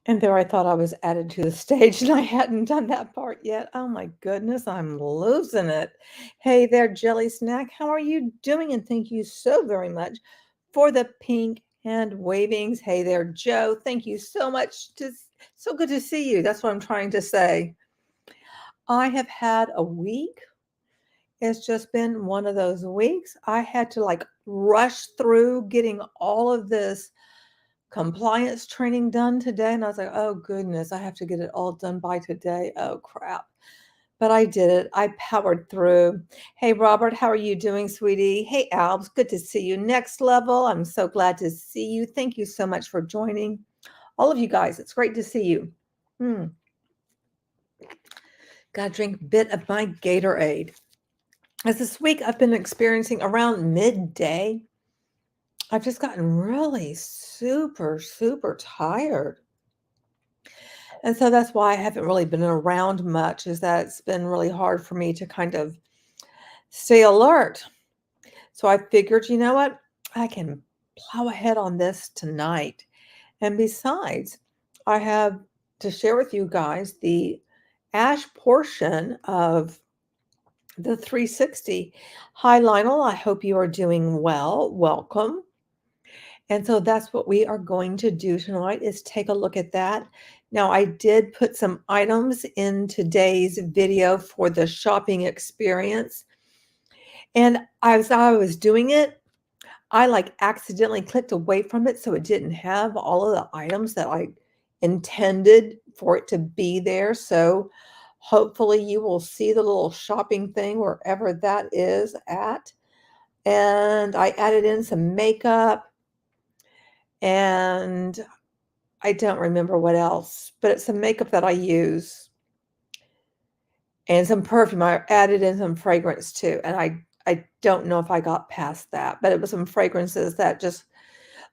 And there I thought I was added to the stage and I hadn't done that part yet. Oh my goodness, I'm losing it. Hey there, Jelly Snack. How are you doing? And thank you so very much for the pink hand wavings. Hey there, Joe. Thank you so much. So good to see you. That's what I'm trying to say. I have had a week. It's just been one of those weeks. I had to like rush through getting all of this compliance training done today. And I was like, oh goodness, I have to get it all done by today. Oh crap. But I did it. I powered through. Hey, Robert, how are you doing, sweetie? Hey, Albs, good to see you. Next level. I'm so glad to see you. Thank you so much for joining. All of you guys, it's great to see you. Got to drink a bit of my Gatorade. As this week I've been experiencing around midday, I've just gotten really super tired. And so that's why I haven't really been around much, is that it's been really hard for me to kind of stay alert. So I figured, you know what? I can plow ahead on this tonight. And besides, I have to share with you guys the Ash portion of the 360. Hi, Lionel. I hope you are doing well. Welcome. And so that's what we are going to do tonight, is take a look at that. Now, I did put some items in today's video for the shopping experience. And as I was doing it, I like accidentally clicked away from it, so it didn't have all of the items that I intended for it to be there. So hopefully you will see the little shopping thing wherever that is at. And I added in some makeup, and I don't remember what else, but it's some makeup that I use and some perfume. I added in some fragrance too. And I don't know if I got past that, but it was some fragrances that just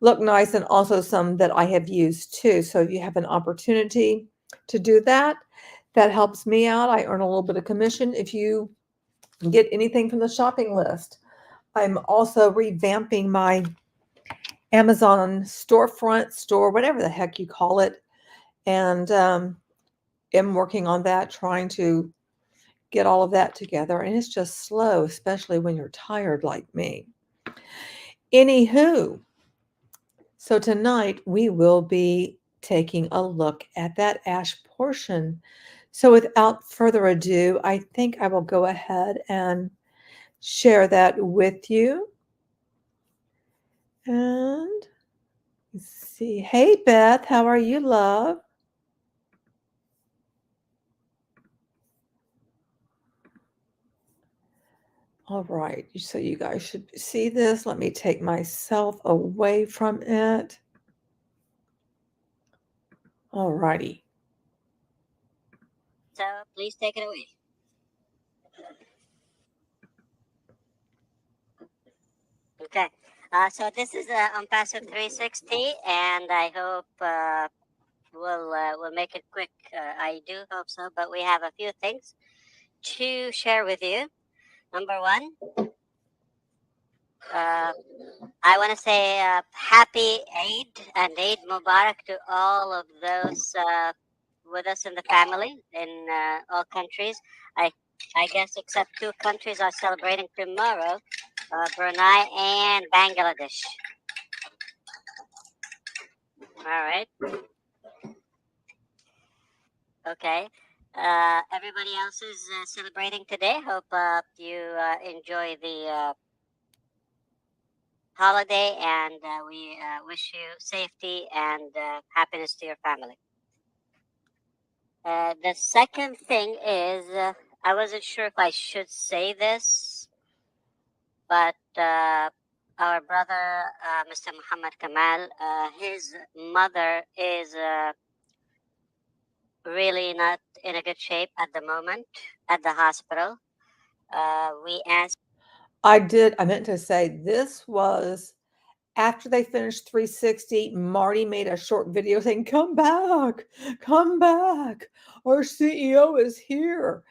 look nice, and also some that I have used too. So if you have an opportunity to do that, that helps me out. I earn a little bit of commission if you get anything from the shopping list. I'm also revamping my Amazon storefront store, whatever the heck you call it. And am working on that, trying to get all of that together. And it's just slow, especially when you're tired like me. Anywho, so tonight we will be taking a look at that Ash portion. So without further ado, I think I will go ahead and share that with you. And let's see. Hey, Beth, how are you, love? All right, so you guys should see this. Let me take myself away from it. All righty. So please take it away. Okay. So this is Onpassive 360, and I hope we'll make it quick. I do hope so, but we have a few things to share with you. Number one, I want to say happy Eid and Eid Mubarak to all of those with us in the family in all countries. I guess except two countries are celebrating tomorrow, Brunei and Bangladesh. All right. Okay. Everybody else is celebrating today. Hope you enjoy the holiday, and we wish you safety and happiness to your family. The second thing is, I wasn't sure if I should say this, but our brother, Mr. Muhammad Kamal, his mother is really not in a good shape at the moment at the hospital. We asked. I meant to say this was after they finished 360. Marty made a short video saying, come back, our CEO is here.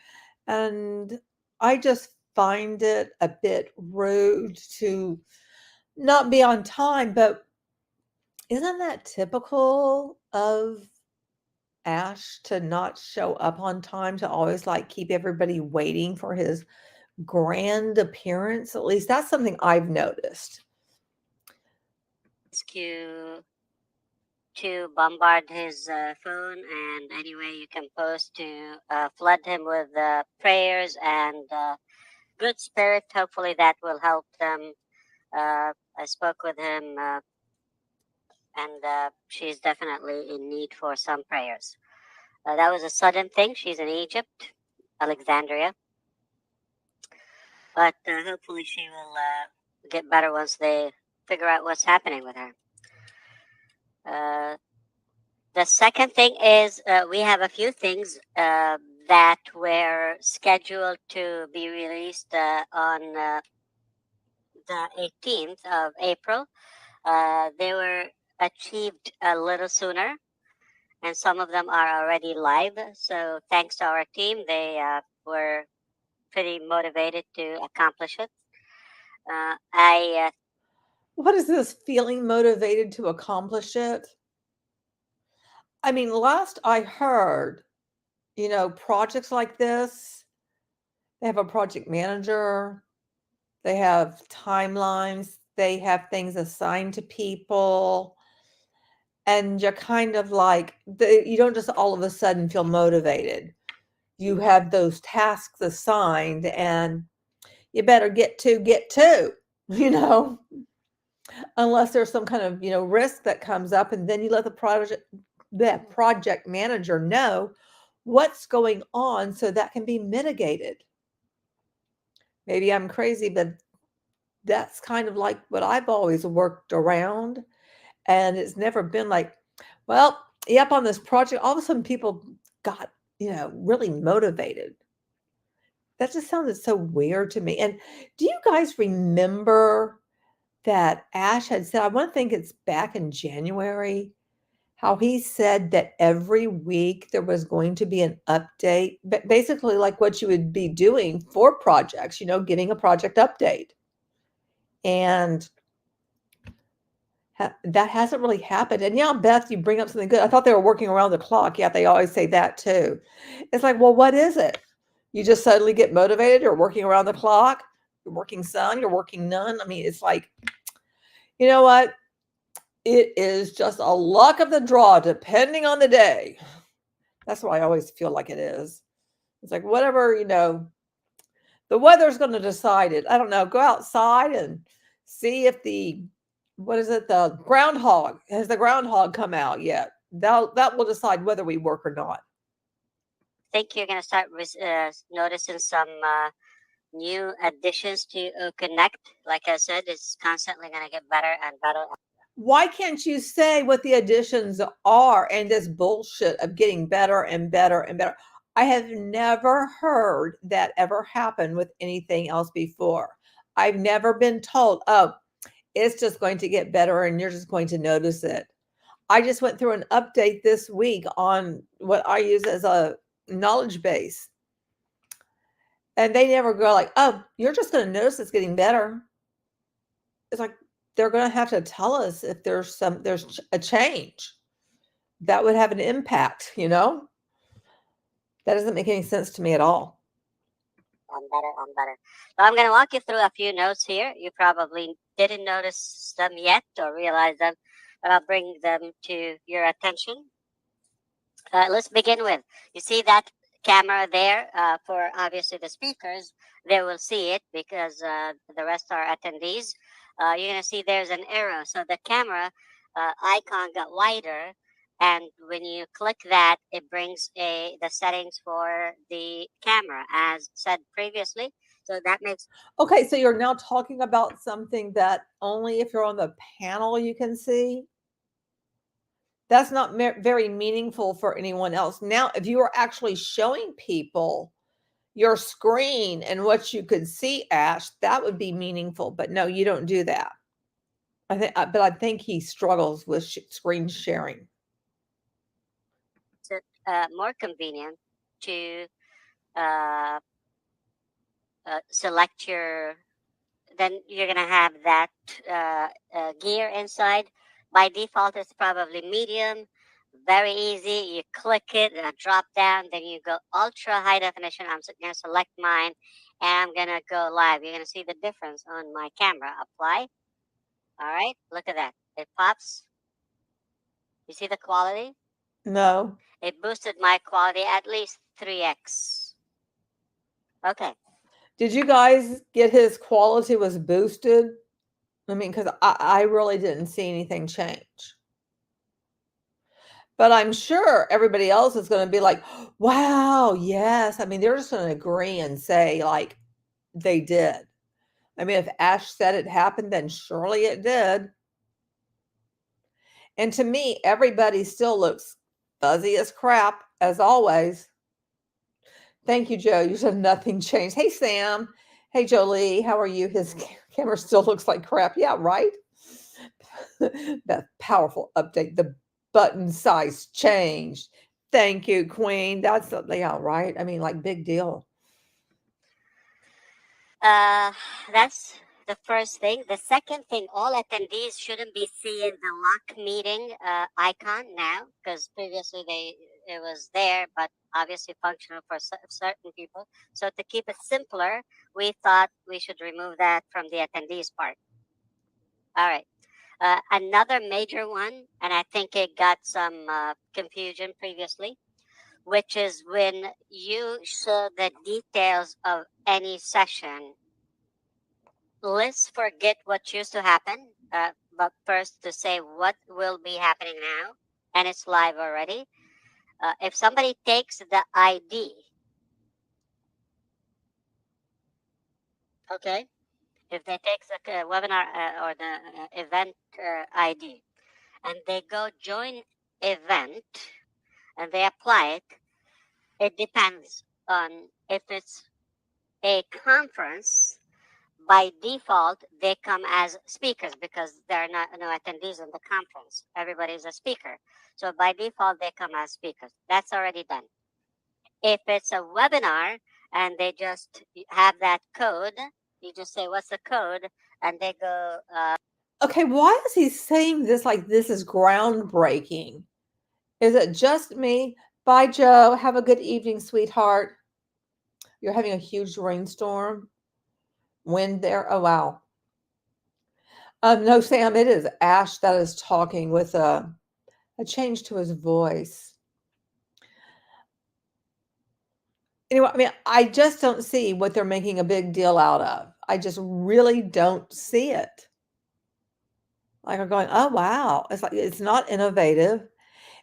And I just find it a bit rude to not be on time, but isn't that typical of Ash to not show up on time, to always like keep everybody waiting for his grand appearance. At least that's something I've noticed. Ask you to bombard his phone, and any way you can post to flood him with prayers and good spirit. Hopefully, that will help them. I spoke with him, and she's definitely in need for some prayers. That was a sudden thing. She's in Egypt, Alexandria, but hopefully she will get better once they figure out what's happening with her. The second thing is we have a few things that were scheduled to be released on the 18th of April. They were achieved a little sooner, and some of them are already live. So thanks to our team, they were pretty motivated to accomplish it. What is this, feeling motivated to accomplish it? I mean, last I heard, projects like this, they have a project manager, they have timelines, they have things assigned to people, and you're kind of like, you don't just all of a sudden feel motivated. You have those tasks assigned, and you better get to, unless there's some kind of, risk that comes up, and then you let the project manager know what's going on so that can be mitigated. Maybe I'm crazy, but that's kind of like what I've always worked around. And it's never been like, well, yep, on this project, all of a sudden people got, really motivated. That just sounded so weird to me. And do you guys remember that Ash had said, I want to think it's back in January, how he said that every week there was going to be an update, but basically like what you would be doing for projects, giving a project update. And that hasn't really happened. And yeah, Beth, you bring up something good. I thought they were working around the clock. Yeah, they always say that too. It's like, well, what is it? You just suddenly get motivated. You're working around the clock. You're working some, you're working none. I mean, it's like, you know what? It is just a luck of the draw, depending on the day. That's what I always feel like it is. It's like whatever, the weather's going to decide it. I don't know. Go outside and see if the groundhog, has the groundhog come out yet? That will decide whether we work or not. I think you're going to start noticing some new additions to Connect. Like I said, it's constantly going to get better and better. Why can't you say what the additions are and this bullshit of getting better and better and better? I have never heard that ever happen with anything else before. I've never been told, oh, it's just going to get better and you're just going to notice it. I just went through an update this week on what I use as a knowledge base. And they never go like, oh, you're just going to notice it's getting better. It's like, they're going to have to tell us if there's a change that would have an impact, That doesn't make any sense to me at all. I'm better. So I'm going to walk you through a few notes here. You probably didn't notice them yet or realize them, but I'll bring them to your attention. Let's begin with, you see that camera there for obviously the speakers, they will see it because the rest are attendees. You're going to see there's an arrow. So the camera icon got wider. And when you click that, it brings the settings for the camera, as said previously. So that makes... Okay, so you're now talking about something that only if you're on the panel you can see? That's not very meaningful for anyone else. Now, if you were actually showing people your screen and what you could see, Ash, that would be meaningful. But no, you don't do that. I think he struggles with screen sharing. It's more convenient to select your... Then you're gonna have that gear inside. By default, it's probably medium, Very easy. You click it, drop down, then you go ultra high definition. I'm going to select mine, and I'm going to go live. You're going to see the difference on my camera. Apply. All right, look at that. It pops. You see the quality? No. It boosted my quality at least 3x. Okay. Did you guys get his quality was boosted? I mean, because I really didn't see anything change. But I'm sure everybody else is going to be like, wow, yes. I mean, they're just going to agree and say, like, they did. I mean, if Ash said it happened, then surely it did. And to me, everybody still looks fuzzy as crap, as always. Thank you, Joe. You said nothing changed. Hey, Sam. Hey, Jolie. How are you? His camera still looks like crap. Yeah, right? That powerful update. The button size changed. Thank you, Queen. That's, yeah, right? I mean, like, big deal. That's the first thing. The second thing, all attendees shouldn't be seeing the lock meeting icon now, because previously it was there, but obviously functional for certain people. So to keep it simpler, we thought we should remove that from the attendees part. All right. Another major one, and I think it got some confusion previously, which is when you show the details of any session. Let's forget what used to happen, but first to say what will be happening now, and it's live already. If somebody takes the ID, okay, if they take the webinar or the event ID, and they go join event, and they apply it, it depends on if it's a conference. By default, they come as speakers because there are no attendees in the conference. Everybody's a speaker. So by default, they come as speakers. That's already done. If it's a webinar and they just have that code, you just say, what's the code? And they go. Okay, why is he saying this like this is groundbreaking? Is it just me? Bye, Joe. Have a good evening, sweetheart. You're having a huge rainstorm. Wind there. Oh, wow. No, Sam, it is Ash that is talking with a change to his voice. Anyway, I mean, I just don't see what they're making a big deal out of. I just really don't see it. Like I'm going, oh wow, it's like it's not innovative.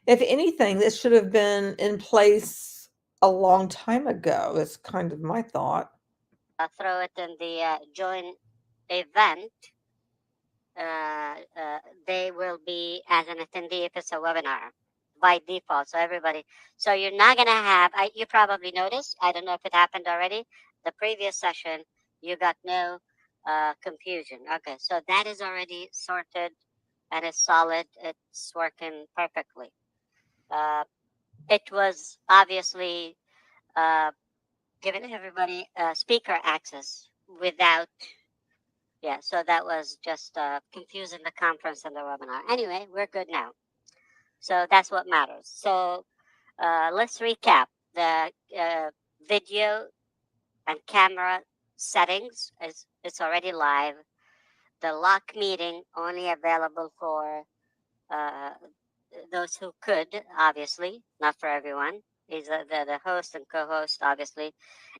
If anything, this should have been in place a long time ago. Is kind of my thought. Throw it in the join event. They will be as an attendee if it's a webinar by default. So everybody, so you're not gonna have. You probably noticed. I don't know if it happened already. The previous session, you got no confusion. Okay, so that is already sorted and it's solid. It's working perfectly. It was obviously giving everybody speaker access without. Yeah, so that was just confusing the conference and the webinar. Anyway, we're good now. So that's what matters. So let's recap the video and camera settings. It's already live. The lock meeting only available for uh, those who could, obviously, not for everyone. Is the host and co-host, obviously,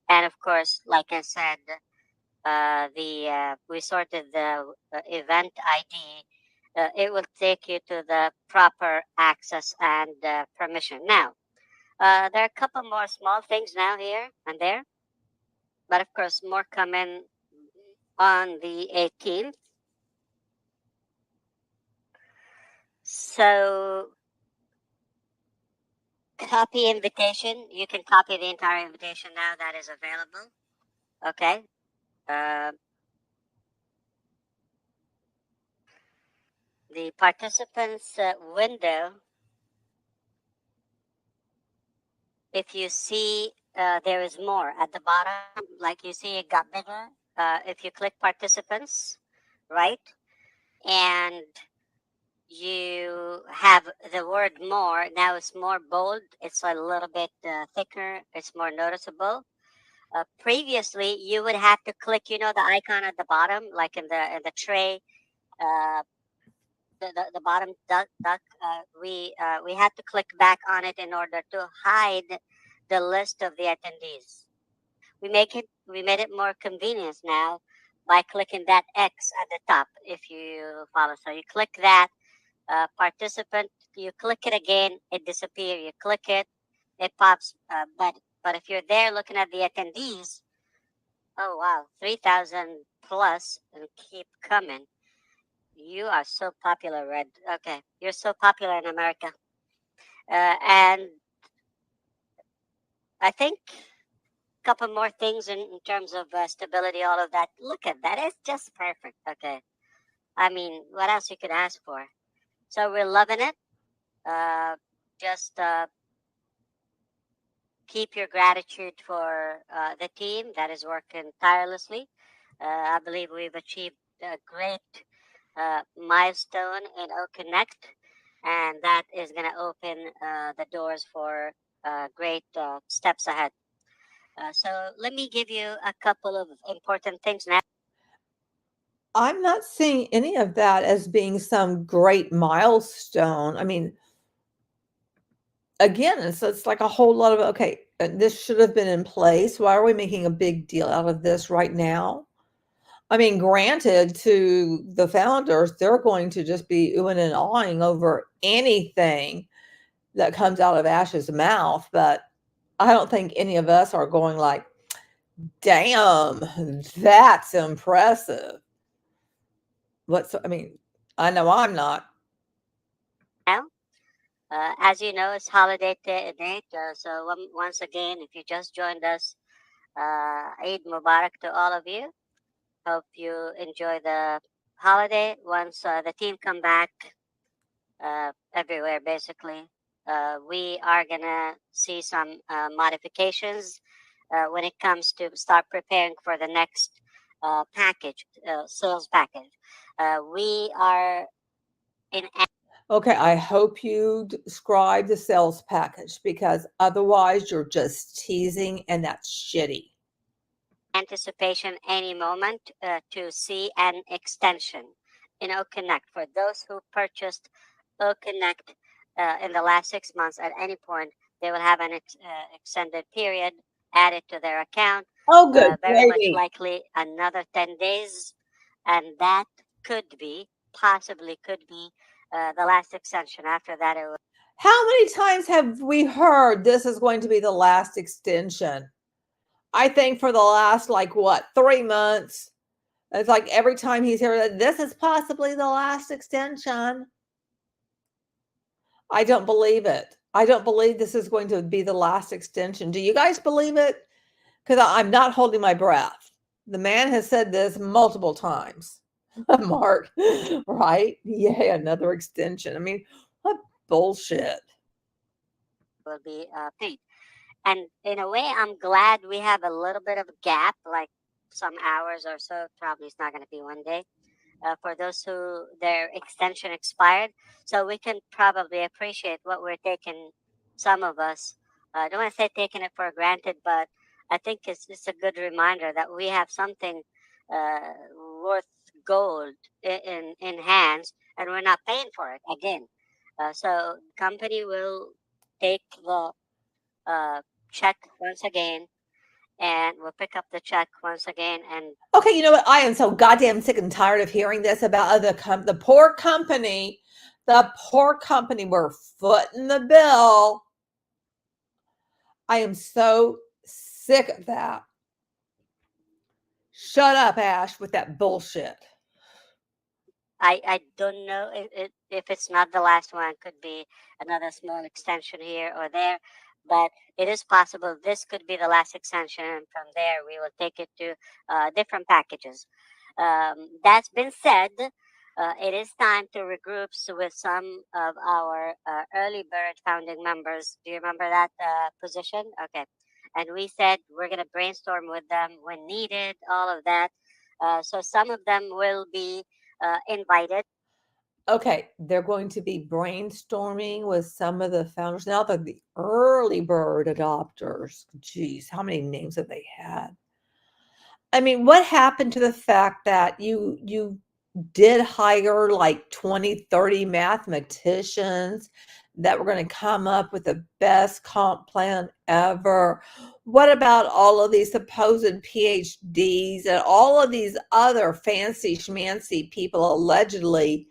and of course, like I said, we sorted the event ID. It will take you to the proper access and permission. Now, there are a couple more small things now here and there, but of course, more coming on the 18th. So, copy invitation. You can copy the entire invitation now that is available. Okay. Uh, the participants window, if you see there is more at the bottom, like you see it got bigger. If you click participants, right? And you have the word more. Now it's more bold. It's a little bit thicker. It's more noticeable. Previously, you would have to click, the icon at the bottom, like in the tray, uh, the bottom duck. We had to click back on it in order to hide the list of the attendees. We made it more convenient now by clicking that X at the top. If you follow, so you click that participant, you click it again, it disappears. You click it, it pops. But if you're there looking at the attendees, oh wow, 3,000 plus and keep coming. You are so popular, Red. Okay, you're so popular in America. And I think a couple more things in terms of stability, all of that. Look at that. It's just perfect. Okay. I mean, what else you could ask for? So we're loving it. Just keep your gratitude for the team that is working tirelessly. I believe we've achieved a great milestone in OConnect, and that is going to open the doors for great steps ahead. So let me give you a couple of important things now. I'm not seeing any of that as being some great milestone. I mean, again, it's like a whole lot of, okay, this should have been in place. Why are we making a big deal out of this right now? I mean, granted, to the founders, they're going to just be oohing and awing over anything that comes out of Ash's mouth, but I don't think any of us are going like, damn, that's impressive. I mean, I know I'm not. Now, as you know, it's holiday date. So once again, if you just joined us, Eid Mubarak to all of you. Hope you enjoy the holiday. Once the team come back everywhere, basically, we are gonna see some modifications when it comes to start preparing for the next sales package. We are in Okay, I hope you describe the sales package because otherwise you're just teasing and that's shitty. anticipation any moment to see an extension in OConnect. For those who purchased OConnect in the last 6 months, at any point, they will have an extended period added to their account, Oh, good very much gravy. likely another 10 days. And that possibly could be the last extension. After that, it will. How many times have we heard this is going to be the last extension? I think for the last, like, what, 3 months? It's like every time he's here, this is possibly the last extension. I don't believe it. I don't believe this is going to be the last extension. Do you guys believe it? Because I'm not holding my breath. The man has said this multiple times. Mark, right? Yay, another extension. I mean, what bullshit. Will be paid. And in a way, I'm glad we have a little bit of a gap, like some hours or so. Probably it's not going to be one day for those who their extension expired. So we can probably appreciate what we're taking. Some of us, I don't want to say taking it for granted, but I think it's a good reminder that we have something uh, worth gold in hands, and we're not paying for it again. So company will take the uh, check once again, and we'll pick up the check once again. And Okay, you know what? I am so goddamn sick and tired of hearing this about the poor company. The poor company were footing the bill. I am so sick of that. Shut up, Ash, with that bullshit. I don't know if it's not the last one. Could be another small extension here or there, but it is possible this could be the last extension. And from there, we will take it to different packages. That's been said. It is time to regroup with some of our early bird founding members. Do you remember that position? Okay. And we said we're going to brainstorm with them when needed, all of that. So some of them will be invited. Okay, they're going to be brainstorming with some of the founders. Now they're the early bird adopters. Geez, how many names have they had? I mean, what happened to the fact that you did hire like 20, 30 mathematicians that were going to come up with the best comp plan ever? What about all of these supposed PhDs and all of these other fancy schmancy people allegedly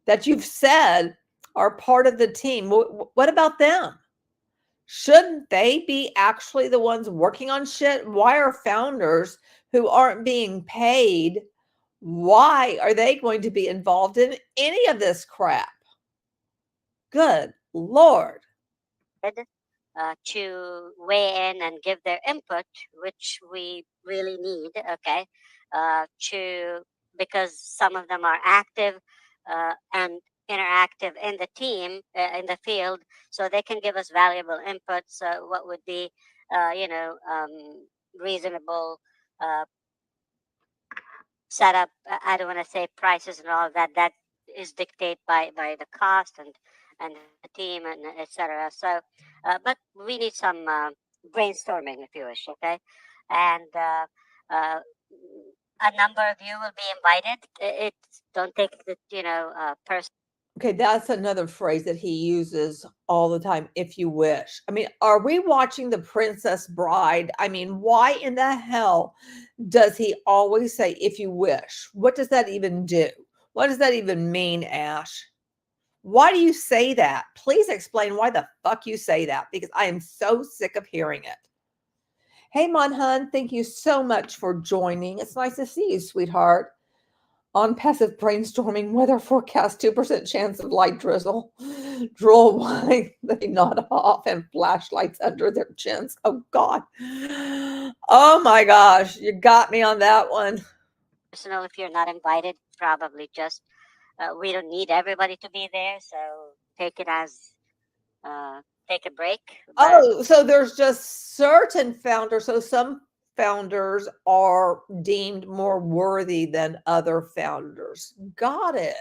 that you've said are part of the team? What about them? Shouldn't they be actually the ones working on shit? Why are founders who aren't being paid, why are they going to be involved in any of this crap? Good Lord. To weigh in and give their input, which we really need, okay, to because some of them are active and interactive in the team, in the field, so they can give us valuable input. So what would be, reasonable uh, setup? I don't want to say prices and all of that. That is dictated by the cost and the team and etc. So, but we need some brainstorming, if you wish. Okay, and a number of you will be invited. It don't take it, personally. Okay, that's another phrase that he uses all the time, if you wish. I mean, are we watching The Princess Bride? I mean, why in the hell does he always say, if you wish? What does that even do? What does that even mean, Ash? Why do you say that? Please explain why the fuck you say that, because I am so sick of hearing it. Hey, Monhun, thank you so much for joining. It's nice to see you, sweetheart. On passive brainstorming, weather forecast, 2% chance of light drizzle. Drool why they nod off and flashlights under their chins. Oh, God. Oh, my gosh. You got me on that one. Personal, if you're not invited, probably just we don't need everybody to be there, so take it as take a break. But Oh, so there's just certain founders. So some founders are deemed more worthy than other founders. Got it.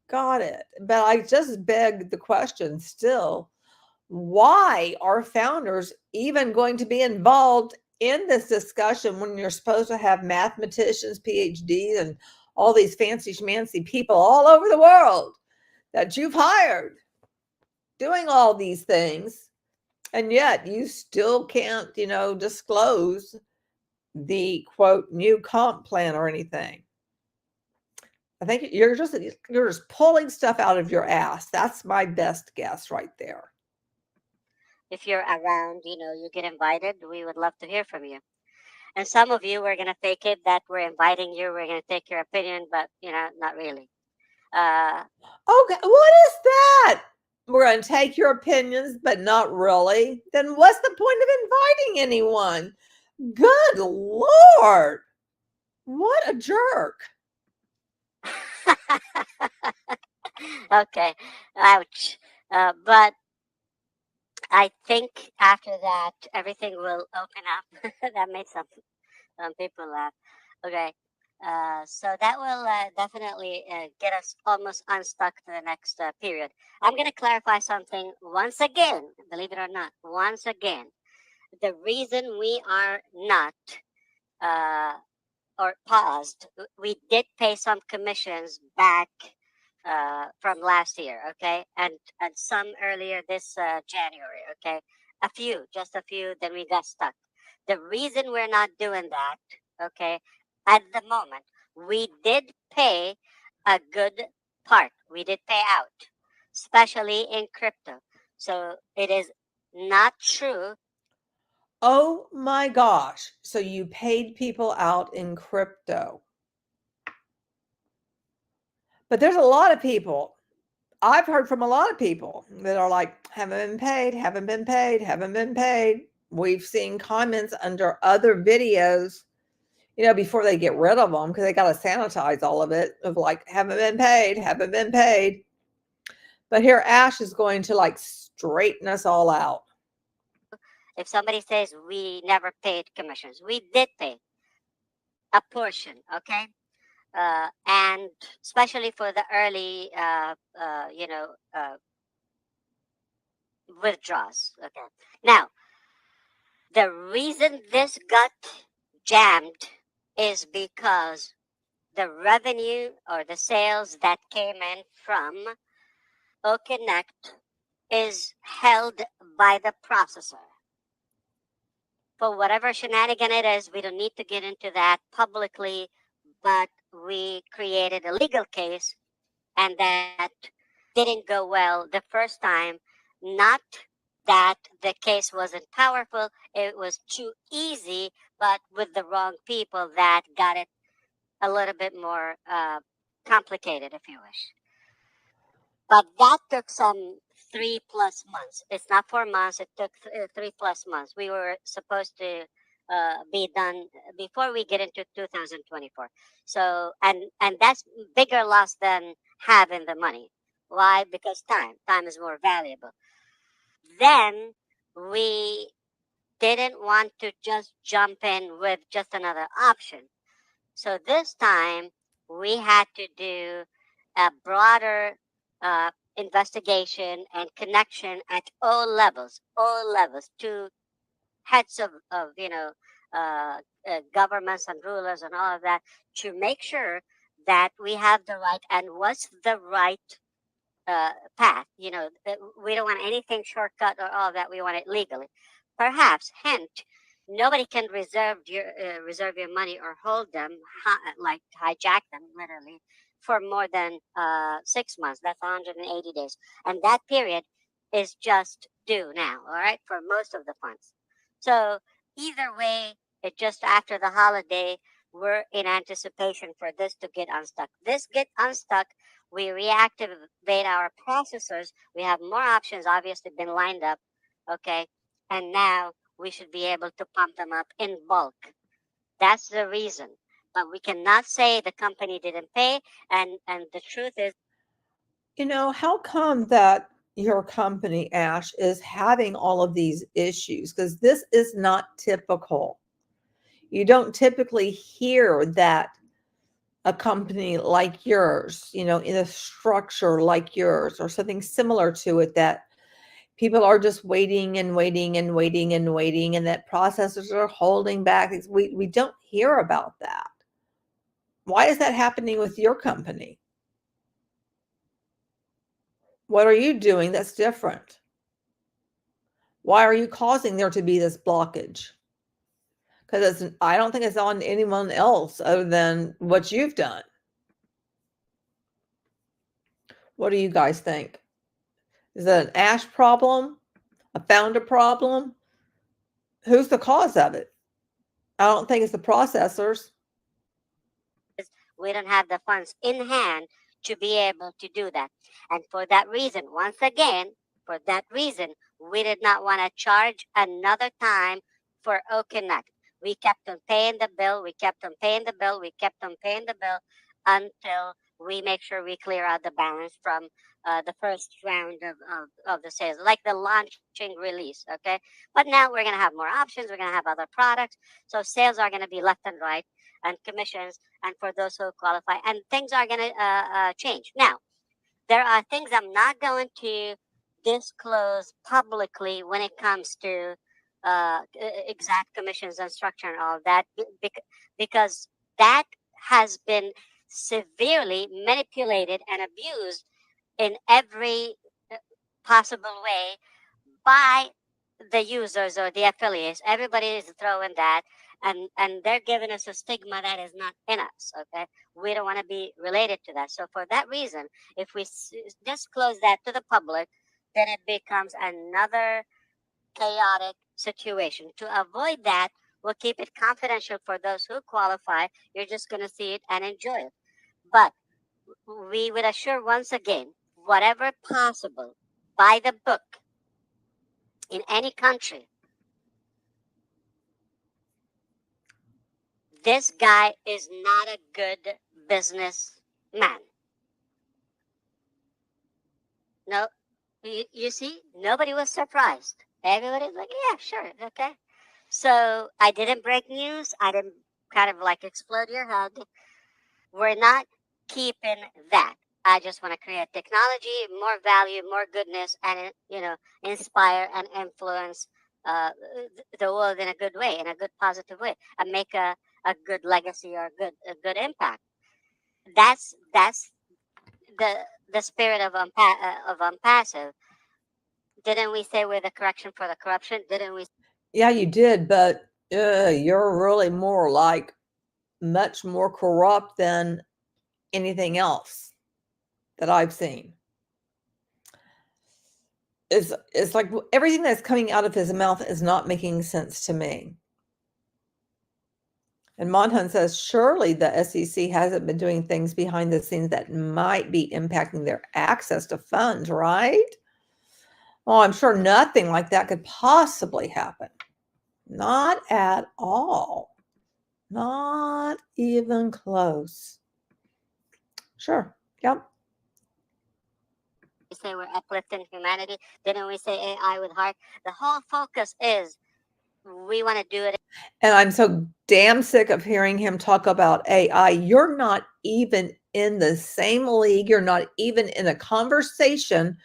Got it. But I just beg the question still, why are founders even going to be involved in this discussion when you're supposed to have mathematicians, PhDs, and all these fancy schmancy people all over the world that you've hired doing all these things? And yet you still can't, disclose the quote new comp plan or anything. I think you're just pulling stuff out of your ass. That's my best guess right there. if you're around, you get invited, we would love to hear from you. And some of you, we're going to fake it that we're inviting you, we're going to take your opinion, but, not really. Okay, what is that? We're going to take your opinions, but not really. Then what's the point of inviting anyone? Good Lord. What a jerk. Okay, ouch. But I think after that, everything will open up. That made some people laugh. Okay. So that will definitely get us almost unstuck to the next period. I'm going to clarify something once again, believe it or not, once again. The reason we are not uh, or paused, we did pay some commissions back from last year, okay, and some earlier this January, okay, just a few. Then we got stuck. The reason we're not doing that, okay, at the moment, we did pay a good part. We did pay out, especially in crypto. So it is not true. Oh my gosh. So you paid people out in crypto. But there's a lot of people. I've heard from a lot of people that are like, haven't been paid, haven't been paid, haven't been paid. We've seen comments under other videos, before they get rid of them because they got to sanitize all of it of like, haven't been paid, haven't been paid. But here Ash is going to like straighten us all out. If somebody says we never paid commissions, we did pay a portion, okay? and especially for the early, withdrawals. Okay. Now, the reason this got jammed is because the revenue or the sales that came in from OConnect is held by the processor. For whatever shenanigan it is, we don't need to get into that publicly, but we created a legal case, and that didn't go well the first time. Not that the case wasn't powerful, it was too easy, but with the wrong people that got it a little bit more complicated, if you wish. But that took some 3+ months. It's not 4 months. It took 3+ months. We were supposed to be done before we get into 2024. So, and that's bigger loss than having the money. Why? Because time is more valuable. Then we didn't want to just jump in with just another option. So this time we had to do a broader investigation and connection at all levels to heads of governments and rulers and all of that, to make sure that we have the right and what's the right path. We don't want anything shortcut or all of that. We want it legally. Perhaps, hint, nobody can reserve your money or hold them, like hijack them, literally, for more than 6 months. That's 180 days, and that period is just due now. All right, for most of the funds. So either way, it just after the holiday, we're in anticipation for this to get unstuck. This get unstuck, we reactivate our processors. We have more options, obviously, been lined up. Okay. And now we should be able to pump them up in bulk. That's the reason. But we cannot say the company didn't pay. And the truth is, How come that your company, Ash, is having all of these issues? Because this is not typical. You don't typically hear that a company like yours, in a structure like yours or something similar to it, that people are just waiting and waiting and waiting and waiting, and that processors are holding back. We don't hear about that. Why is that happening with your company? What are you doing that's different? Why are you causing there to be this blockage? Because I don't think it's on anyone else other than what you've done. What do you guys think? Is it an Ash problem? A founder problem? Who's the cause of it? I don't think it's the processors. we don't have the funds in hand to be able to do that. And for that reason, once again, for that reason, we did not want to charge another time for OConnect. We kept on paying the bill, we kept on paying the bill, we kept on paying the bill until we make sure we clear out the balance from the first round of the sales, like the launching release. Okay. But now we're going to have more options, we're going to have other products. So sales are going to be left and right, and commissions, and for those who qualify, and things are going to change. Now, there are things I'm not going to disclose publicly when it comes to exact commissions and structure and all of that, because that has been severely manipulated and abused in every possible way by the users or the affiliates. Everybody is throwing that, and they're giving us a stigma that is not in us. Okay, we don't want to be related to that. So for that reason, if we disclose that to the public, then it becomes another chaotic situation. To avoid that, we'll keep it confidential for those who qualify. You're just going to see it and enjoy it. But we would assure once again, whatever possible, by the book, in any country, this guy is not a good businessman. No, you see, nobody was surprised. Everybody's like, yeah, sure, okay. So I didn't break news. I didn't kind of like explode your head. We're not keeping that. I just want to create technology, more value, more goodness, and inspire and influence the world in a good way, in a good positive way, and make a good legacy or a good impact. That's the spirit of Onpassive. Didn't we say we're the correction for the corruption? Didn't we? Yeah, you did, but you're really more like much more corrupt than anything else that I've seen. It's like everything that's coming out of his mouth is not making sense to me. And Monhan says, surely the SEC hasn't been doing things behind the scenes that might be impacting their access to funds, right? Well, I'm sure nothing like that could possibly happen. Not at all. Not even close. Sure. Yep. We say we're uplifting humanity. Didn't we say AI with heart? The whole focus is we want to do it. And I'm so damn sick of hearing him talk about AI. You're not even in the same league. You're not even in a conversation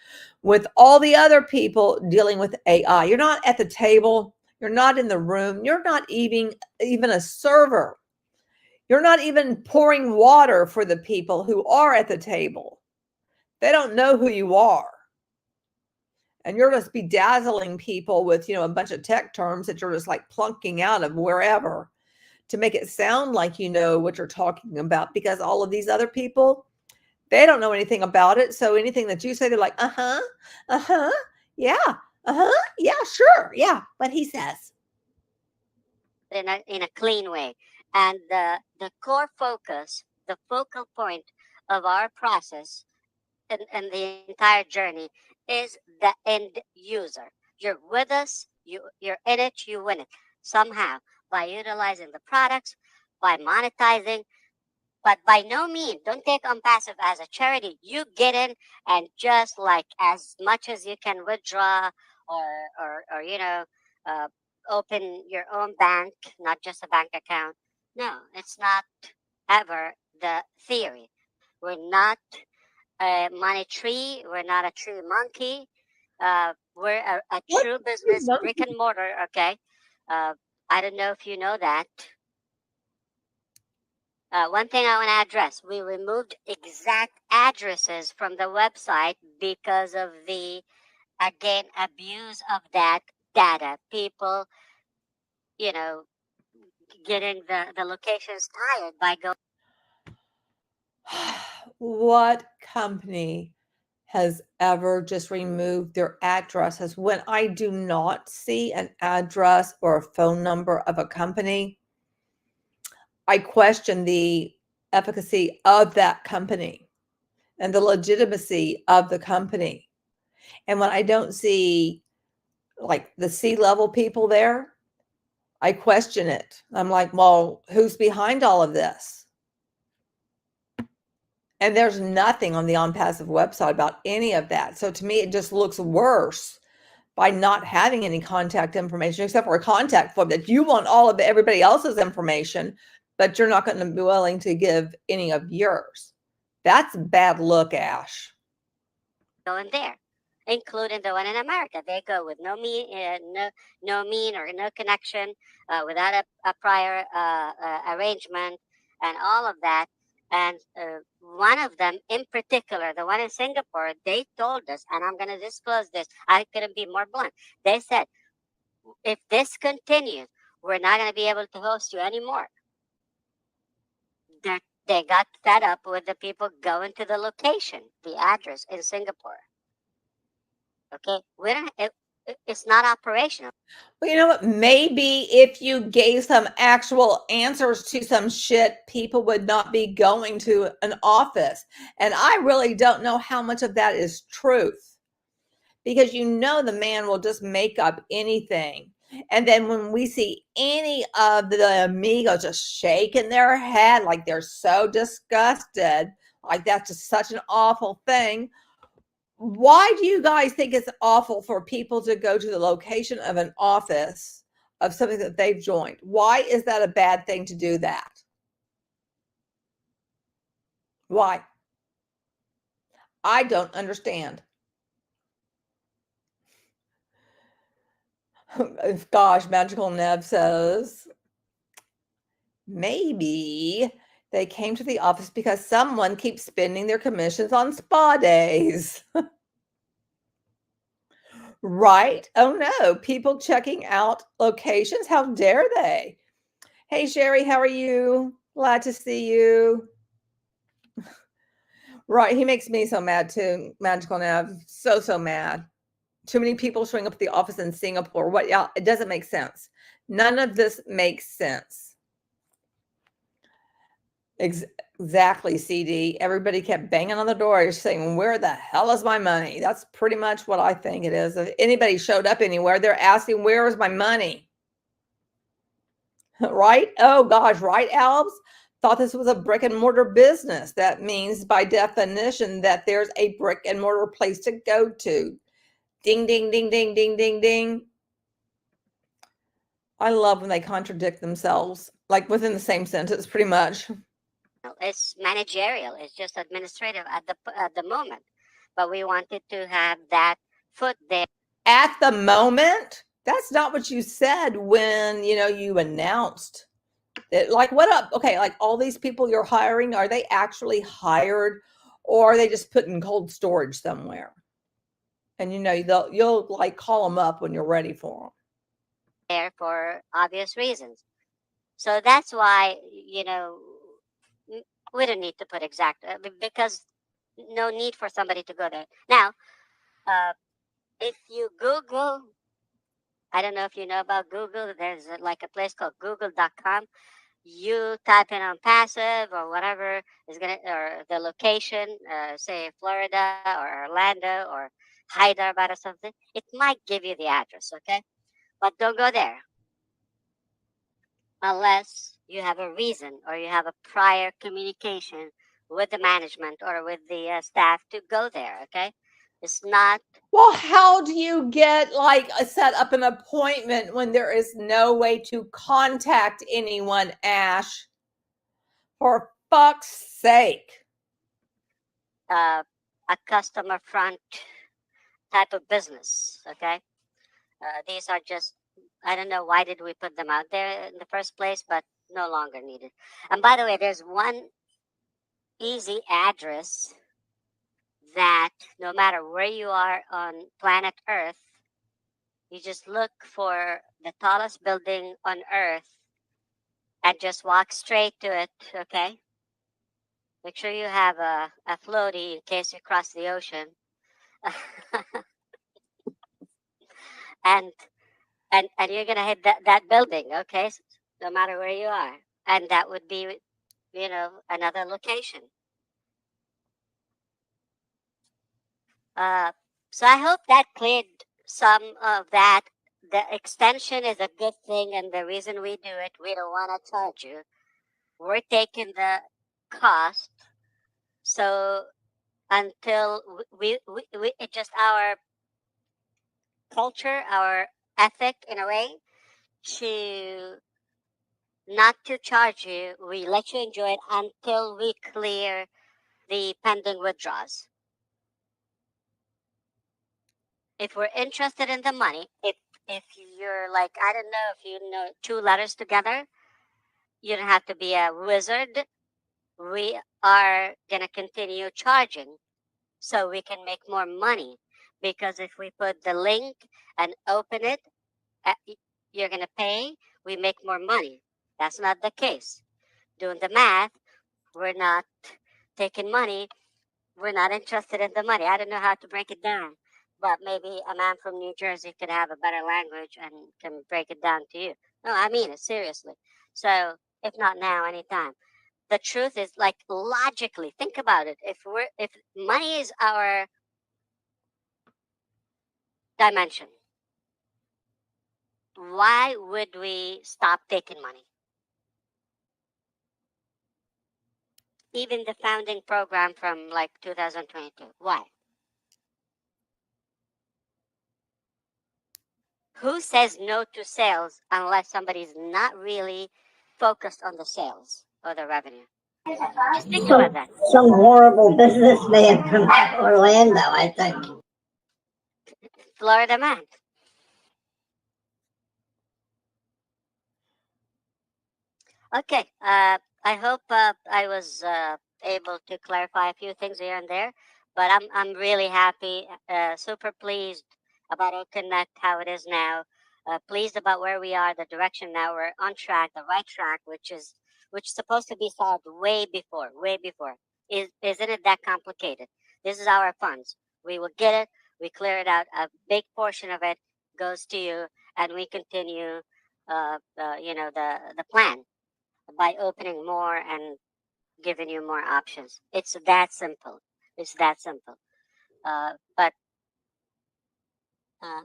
with all the other people dealing with AI. You're not at the table. You're not in the room. You're not even a server. You're not even pouring water for the people who are at the table. They don't know who you are. And you're just bedazzling people with, a bunch of tech terms that you're just like plunking out of wherever to make it sound like you know what you're talking about, because all of these other people, they don't know anything about it. So anything that you say, they're like, yeah, yeah, sure, yeah, but he says. In a clean way. And the core focus, the focal point of our process and the entire journey is the end user. You're with us, you're in it, you win it somehow by utilizing the products, by monetizing. But by no means, don't take Onpassive as a charity. You get in and just like as much as you can withdraw or open your own bank, not just a bank account. No, it's not ever the theory. We're not a money tree. We're not a tree monkey. We're a true business, brick and mortar. Okay. I don't know if you know that. One thing I want to address, we removed exact addresses from the website because of the, again, abuse of that data. People, getting the locations tired by going. What company has ever just removed their addresses? When I do not see an address or a phone number of a company, I question the efficacy of that company and the legitimacy of the company. And when I don't see like the C-level people there, I question it. I'm like, well, who's behind all of this? And there's nothing on the Onpassive website about any of that. So to me, it just looks worse by not having any contact information except for a contact form that you want all of everybody else's information, but you're not going to be willing to give any of yours. That's a bad look, Ash. Going there, including the one in America. They go with no mean or no connection, without a prior arrangement, and all of that. And one of them in particular, the one in Singapore, they told us, and I'm going to disclose this. I couldn't be more blunt. They said, if this continues, we're not going to be able to host you anymore. They got fed up with the people going to the location, the address in Singapore. Okay, it's not operational. Well, you know what? Maybe if you gave some actual answers to some shit, people would not be going to an office. And I really don't know how much of that is truth, because the man will just make up anything. And then when we see any of the amigos just shaking their head like they're so disgusted, like that's just such an awful thing. Why do you guys think it's awful for people to go to the location of an office of something that they've joined? Why is that a bad thing to do that? Why? I don't understand. Gosh, Magical Nev says, maybe they came to the office because someone keeps spending their commissions on spa days. Right? Oh no, people checking out locations. How dare they? Hey, Sherry, how are you? Glad to see you. Right, he makes me so mad too, Magical Nav. So mad. Too many people showing up at the office in Singapore. What? Yeah, it doesn't make sense. None of this makes sense. Exactly, CD. Everybody kept banging on the door saying, where the hell is my money? That's pretty much what I think it is. If anybody showed up anywhere, they're asking, where is my money? Right? Oh gosh, right, Alves? Thought this was a brick and mortar business. That means by definition that there's a brick and mortar place to go to. Ding, ding, ding, ding, ding, ding, ding. I love when they contradict themselves, like within the same sentence, pretty much. It's managerial. It's just administrative at the moment. But we wanted to have that foot there. At the moment? That's not what you said when, you announced it. Like, what up? Okay, like all these people you're hiring, are they actually hired or are they just put in cold storage somewhere? And you'll like call them up when you're ready for them. There for obvious reasons. So that's why, we don't need to put exact, because no need for somebody to go there. Now, if you Google, I don't know if you know about Google, there's like a place called google.com. You type in Onpassive or whatever is going to, or the location, say Florida or Orlando or Hyderabad or something, it might give you the address, okay? But don't go there unless you have a reason or you have a prior communication with the management or with the staff to go there, okay? It's not. Well, how do you get like set up an appointment when there is no way to contact anyone, Ash? For fuck's sake. A customer front type of business, okay? These are just, I don't know why did we put them out there in the first place, but no longer needed. And by the way, there's one easy address that no matter where you are on planet Earth, you just look for the tallest building on Earth and just walk straight to it, okay? Make sure you have a floaty in case you cross the ocean. and and you're gonna hit that building, okay? No matter where you are. And that would be, another location. So I hope that cleared some of that. The extension is a good thing, and the reason we do it, we don't want to charge you. We're taking the cost. So until it's just our culture, our ethic in a way, to not to charge you. We let you enjoy it until we clear the pending withdrawals. If we're interested in the money, if you're like, I don't know, if you know two letters together, you don't have to be a wizard. We are gonna continue charging so we can make more money, because if we put the link and open it, you're gonna pay, we make more money. That's not the case. Doing the math, we're not taking money. We're not interested in the money. I don't know how to break it down, but maybe a man from New Jersey could have a better language and can break it down to you. No, I mean it seriously. So if not now, anytime. The truth is, like, logically, think about it. If money is our dimension, why would we stop taking money? Even the founding program from like 2022. Why? Who says no to sales unless somebody's not really focused on the sales or the revenue? Just think about that. Some horrible businessman from Orlando, I think. Florida man. Okay. I hope I was able to clarify a few things here and there, but I'm really happy, super pleased about our connect, how it is now. Pleased about where we are, the direction now. We're on track, the right track, which is supposed to be solved way before, way before. Isn't it that complicated? This is our funds. We will get it. We clear it out. A big portion of it goes to you, and we continue. The plan by opening more and giving you more options. It's that simple. It's that simple. But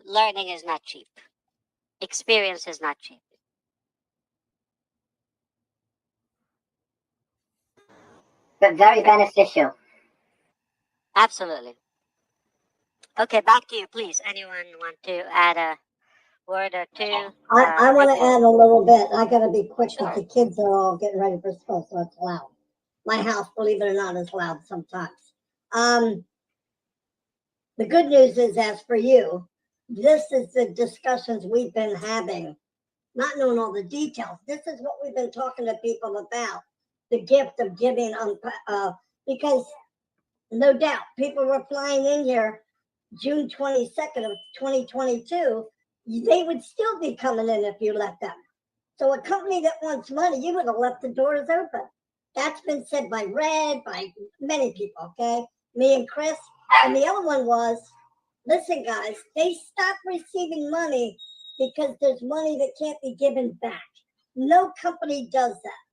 learning is not cheap. Experience is not cheap. But very beneficial. Absolutely. Okay, back to you, please. Anyone want to add a word or two? I want to add a little bit. I got to be quick Sure. because the kids are all getting ready for school, so it's loud. My house, believe it or not, is loud sometimes. The good news is, as for you, this is the discussions we've been having, not knowing all the details. This is what we've been talking to people about, the gift of giving, because no doubt people were flying in here June 22nd of 2022, they would still be coming in if you let them. So a company that wants money, you would have left the doors open. That's been said by Red, by many people, okay? Me and Chris. And the other one was, listen, guys, they stopped receiving money because there's money that can't be given back. No company does that.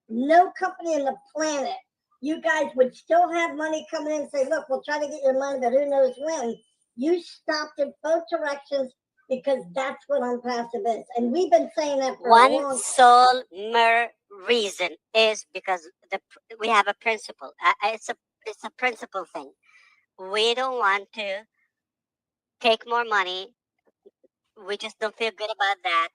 No company on the planet. You guys would still have money coming in and say, look, we'll try to get your money, but who knows when. You stopped in both directions because that's what Onpassive is. And we've been saying that for a long One sole mere reason is because we have a principle. It's a principle thing. We don't want to take more money. We just don't feel good about that.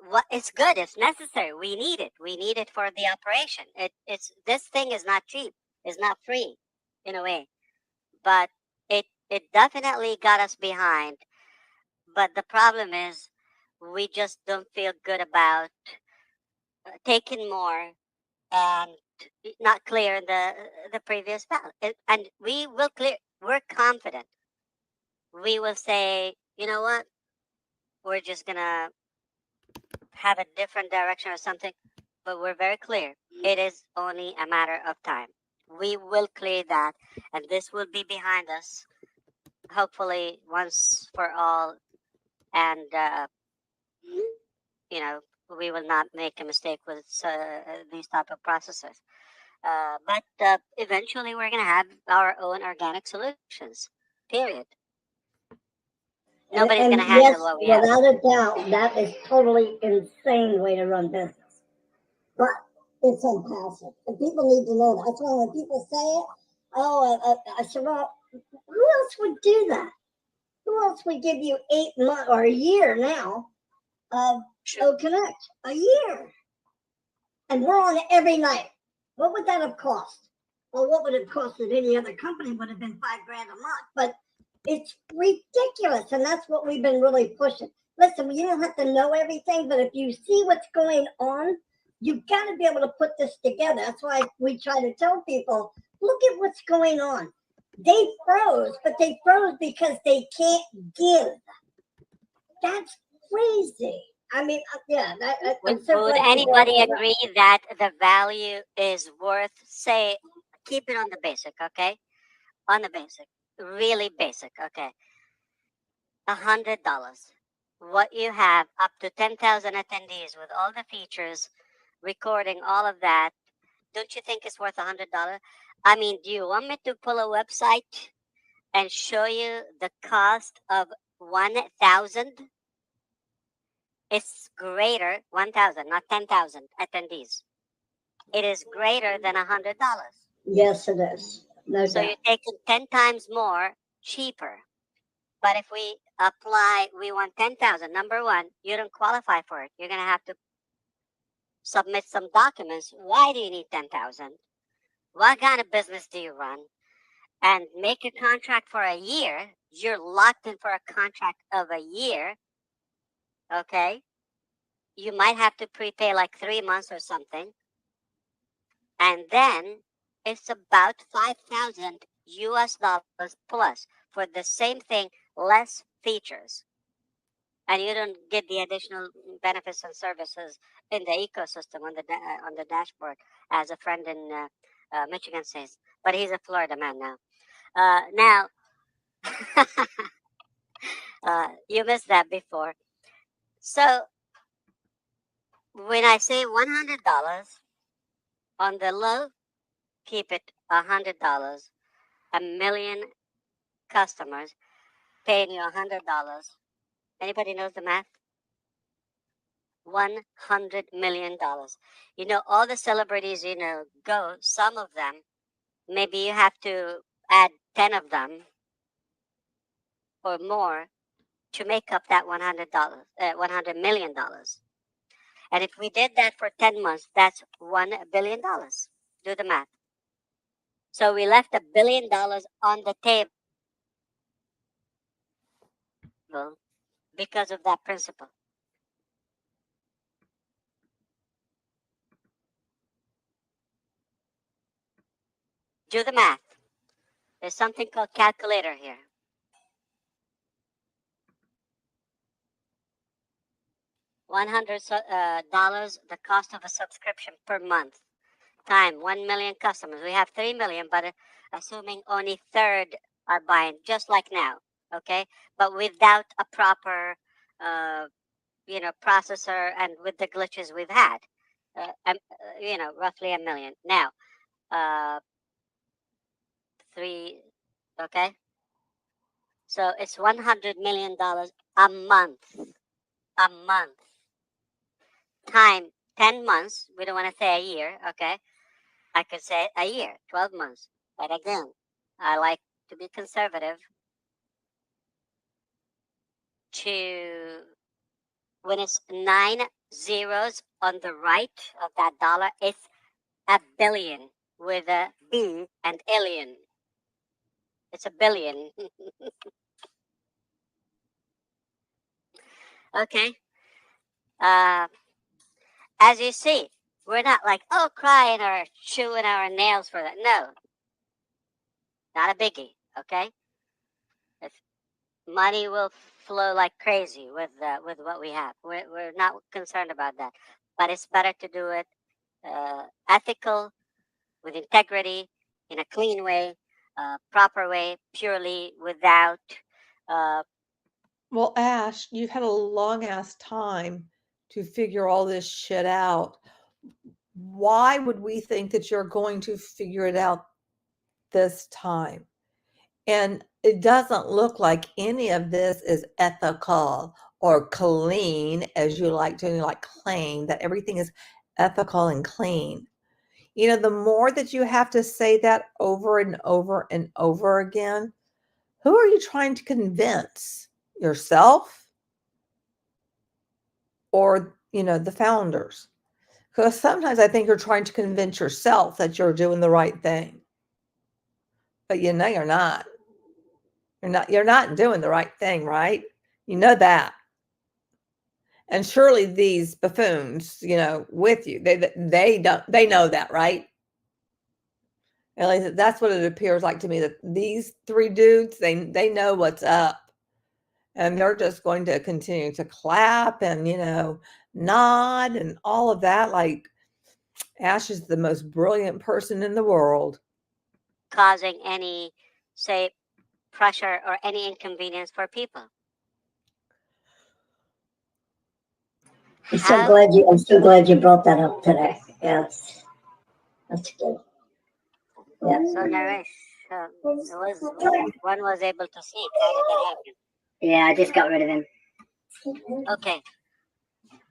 What it's good, it's necessary. We need it. We need it for the operation. It's this thing is not cheap. It's not free, in a way, but it definitely got us behind. But the problem is, we just don't feel good about taking more and not clear the previous path. And we will clear. We're confident. We will say, you know what? We're just gonna have a different direction or something, but we're very clear. It is only a matter of time. We will clear that, and this will be behind us, hopefully, once for all. And, we will not make a mistake with these type of processes. But eventually, we're going to have our own organic solutions, period. Nobody's going to handle what we have. Without a doubt, that is totally insane way to run business. But it's Onpassive. And people need to know that. That's why when people say it, I said, well, who else would do that? Who else would give you 8 months or a year now of Connect? A year. And we're on it every night. What would that have cost? Well, what would it cost at any other company would have been $5,000 a month. But it's ridiculous. And that's what we've been really pushing. Listen, you don't have to know everything, but if you see what's going on, you've got to be able to put this together. That's why we try to tell people, look at what's going on. They froze, but they froze because they can't give. That's crazy. I mean, yeah. Would anybody agree that the value is worth, say, keep it on the basic, okay? On the basic, really basic, okay? $100. What you have up to 10,000 attendees with all the features, recording all of that. Don't you think it's worth $100? I mean, do you want me to pull a website and show you the cost of 1,000? It's greater, 1,000, not 10,000 attendees. It is greater than $100. Yes, it is. No so doubt. You're taking 10 times more, cheaper. But if we apply, we want 10,000. Number one, you don't qualify for it. You're going to have to submit some documents. Why do you need 10,000? What kind of business do you run? And make a contract for a year. You're locked in for a contract of a year. Okay? You might have to prepay like 3 months or something. And then it's about 5,000 US dollars plus for the same thing, less features. And you don't get the additional benefits and services in the ecosystem on the dashboard, as a friend in Michigan says. But he's a Florida man now. Now, you missed that before. So when I say $100 on the low, keep it $100. A million customers paying you $100. Anybody knows the math? $100 million. You know, all the celebrities, go, some of them, maybe you have to add 10 of them or more to make up that $100 million. And if we did that for 10 months, that's $1 billion. Do the math. So we left $1 billion on the table because of that principle. Do the math. There's something called calculator here. $100, the cost of a subscription per month, time 1 million customers. We have 3 million, but assuming only third are buying, just like now, okay? But without a proper, processor and with the glitches we've had, roughly 1 million. Now, 3, okay? So it's $100 million a month. A month. Time 10 months. We don't want to say a year, okay? I could say a year, 12 months. But again, I like to be conservative. When it's 9 zeros on the right of that dollar, it's a billion with a B and alien. It's a billion. Okay. As you see, we're not like, crying or chewing our nails for that. No. Not a biggie, okay? Money will flow like crazy with what we have. We're not concerned about that. But it's better to do it ethical, with integrity, in a clean way, proper way, purely without... Well, Ash, you've had a long ass time to figure all this shit out. Why would we think that you're going to figure it out this time? And it doesn't look like any of this is ethical or clean, as you like to claim that everything is ethical and clean. The more that you have to say that over and over and over again, who are you trying to convince? Yourself or, the founders? Because sometimes I think you're trying to convince yourself that you're doing the right thing. But you're not. You're not doing the right thing, right? You know that. And surely these buffoons, with you, they know that, right? At least that's what it appears like to me, that these 3 dudes, they know what's up. And they're just going to continue to clap and, nod and all of that. Like, Ash is the most brilliant person in the world. Causing any, say, pressure or any inconvenience for people. I'm so glad you brought that up today. Yes, that's good. Yeah. So Naresh, one was able to see. How did that happen? Yeah, I just got rid of him. Okay.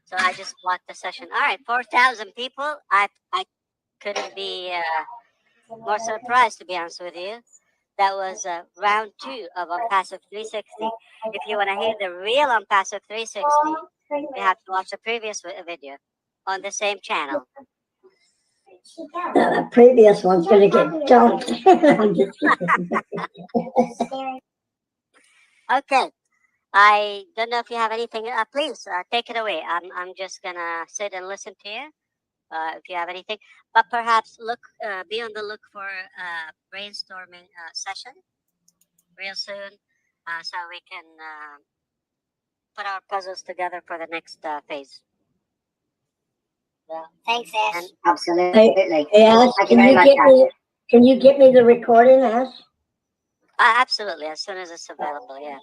So I just blocked the session. All right, 4,000 people. I couldn't be more surprised, to be honest with you. That was round 2 of Onpassive 360. If you want to hear the real Onpassive 360, you have to watch the previous video. on the same channel. The previous one's going to get dumped. I'm just kidding. Okay. I don't know if you have anything. Please take it away. I'm just gonna sit and listen to you. If you have anything, but perhaps be on the look for a brainstorming session real soon, so we can put our puzzles together for the next phase. Well, thanks, Ash. And Absolutely. Hey, Ash, Thank you very much, Ash. can you get me the recording, Ash? absolutely, as soon as it's available. Yeah.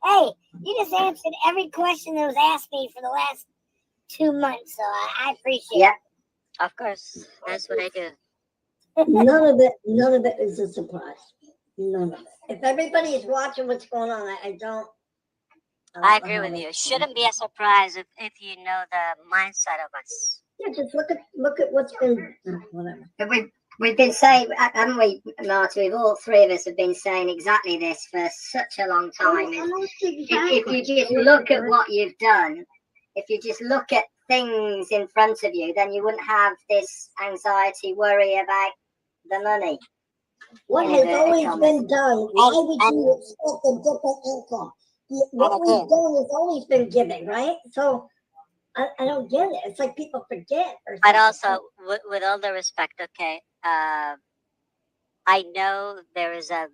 Hey, you just answered every question that was asked me for the last 2 months, so I appreciate it. Of course, that's what I do. None of it is a surprise. None of it. If everybody is watching what's going on, I don't. I agree with you. It shouldn't be a surprise if you know the mindset of us. Yeah, just look at what's been whatever. But we've been saying, haven't we, Marty? We've all three of us have been saying exactly this for such a long time. If you just look at what you've done, if you just look at things in front of you, then you wouldn't have this anxiety, worry about the money. What has always been done? Why would you expect a different income? What we've done has always been giving, right? So I don't get it. It's like people forget. But also, with all the respect, okay, I know there is a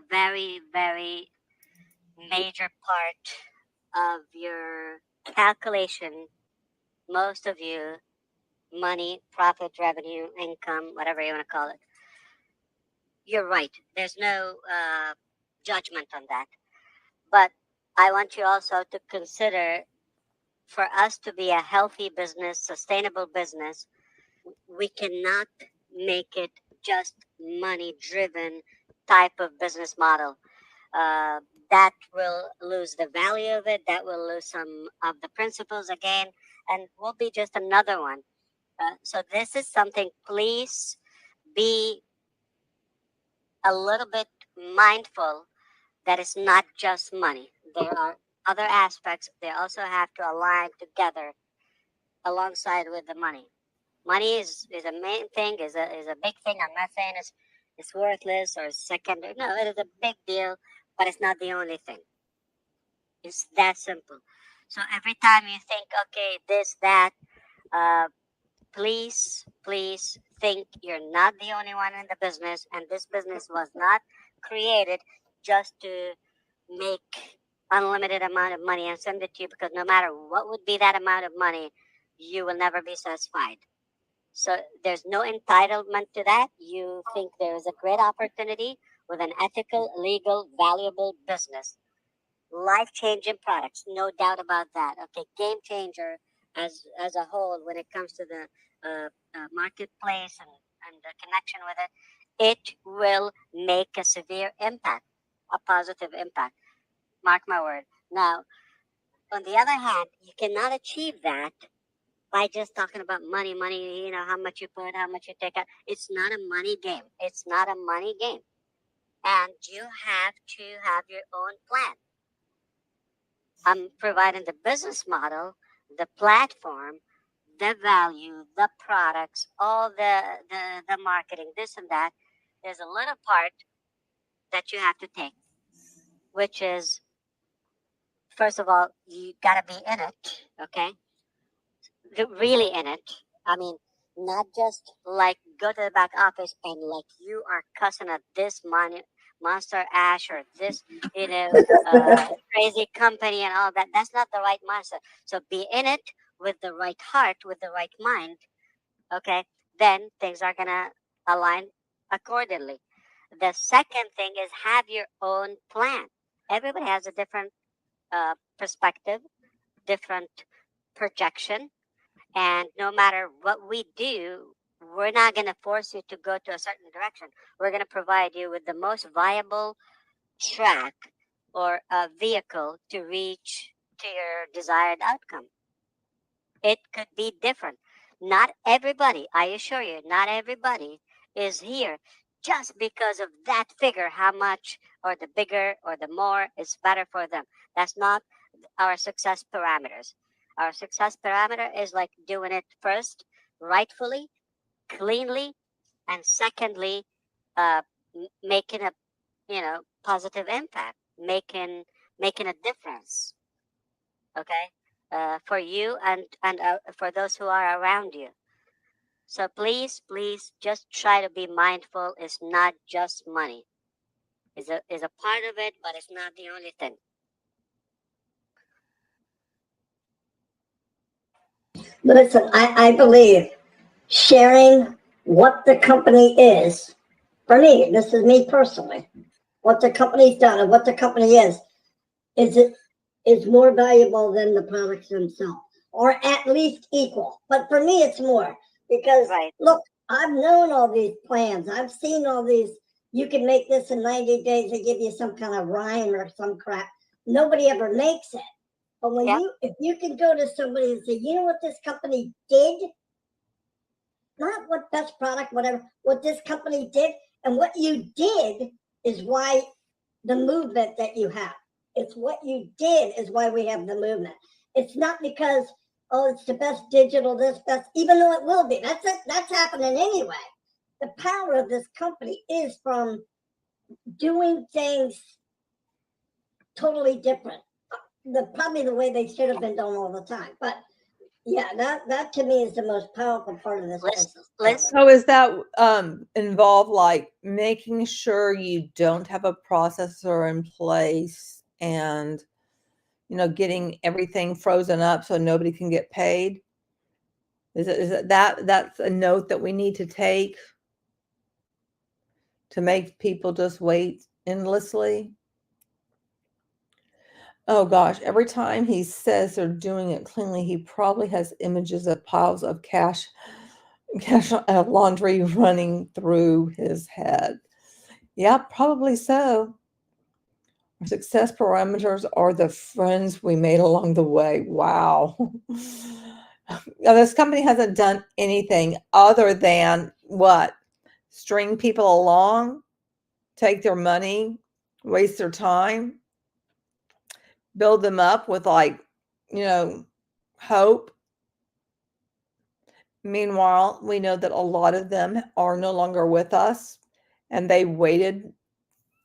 very, very major part of your calculation. Most of you, money, profit, revenue, income, whatever you want to call it. You're right. There's no judgment on that. But I want you also to consider, for us to be a healthy business, sustainable business, we cannot make it just money driven type of business model. That will lose the value of it, that will lose some of the principles again, and will be just another one. So this is something, please be a little bit mindful that it's not just money. There are other aspects. They also have to align together alongside with the money. Money is a main thing, is a big thing. I'm not saying it's worthless or secondary. No, it is a big deal, but it's not the only thing. It's that simple. So every time you think, okay, this, that, please think you're not the only one in the business, and this business was not created just to make unlimited amount of money and send it to you, because no matter what would be that amount of money, you will never be satisfied. So there's no entitlement to that. You think there is a great opportunity with an ethical, legal, valuable business. Life-changing products, no doubt about that. Okay, game changer as a whole when it comes to the marketplace and the connection with it. It will make a severe impact, a positive impact. Mark my word. Now, on the other hand, you cannot achieve that by just talking about money, how much you put, how much you take out. It's not a money game. It's not a money game. And you have to have your own plan. I'm providing the business model, the platform, the value, the products, all the marketing, this and that. There's a little part that you have to take, which is, first of all, you got to be in it, okay? Really in it. I mean, not just like go to the back office and like you are cussing at this monster Ash or this, crazy company and all that. That's not the right mindset. So be in it with the right heart, with the right mind. Okay, then things are gonna align accordingly. The second thing is have your own plan. Everybody has a different perspective, different projection. And no matter what we do, we're not going to force you to go to a certain direction. We're going to provide you with the most viable track or a vehicle to reach to your desired outcome. It could be different. Not everybody, I assure you, not everybody is here just because of that figure, how much or the bigger or the more is better for them. That's not our success parameters. Our success parameter is like doing it first, rightfully, cleanly, and secondly, making a positive impact, making a difference. Okay, for you and for those who are around you. So please, please, just try to be mindful. It's not just money. Is a part of it, but it's not the only thing. Listen, I believe sharing what the company is, for me, this is me personally, what the company's done and what the company is more valuable than the products themselves, or at least equal. But for me, it's more because, Right. look, I've known all these plans. I've seen all these. You can make this in 90 days. They give you some kind of rhyme or some crap. Nobody ever makes it. But when if you can go to somebody and say, you know what this company did, not what best product, whatever, what this company did, and what you did is why the movement that you have. It's what you did is why we have the movement. It's not because, oh, it's the best digital, this best, even though it will be. That's it. That's happening anyway. The power of this company is from doing things totally different. Probably the way they should have been done all the time. But yeah, that to me is the most powerful part of this business. So is that involve like making sure you don't have a processor in place and getting everything frozen up so nobody can get paid? Is it that's a note that we need to take to make people just wait endlessly? Oh gosh, every time he says they're doing it cleanly, he probably has images of piles of cash laundry running through his head. Yeah, probably so. Our success parameters are the friends we made along the way. Wow. Now, this company hasn't done anything other than what? String people along, take their money, waste their time, build them up with hope. Meanwhile, we know that a lot of them are no longer with us and they waited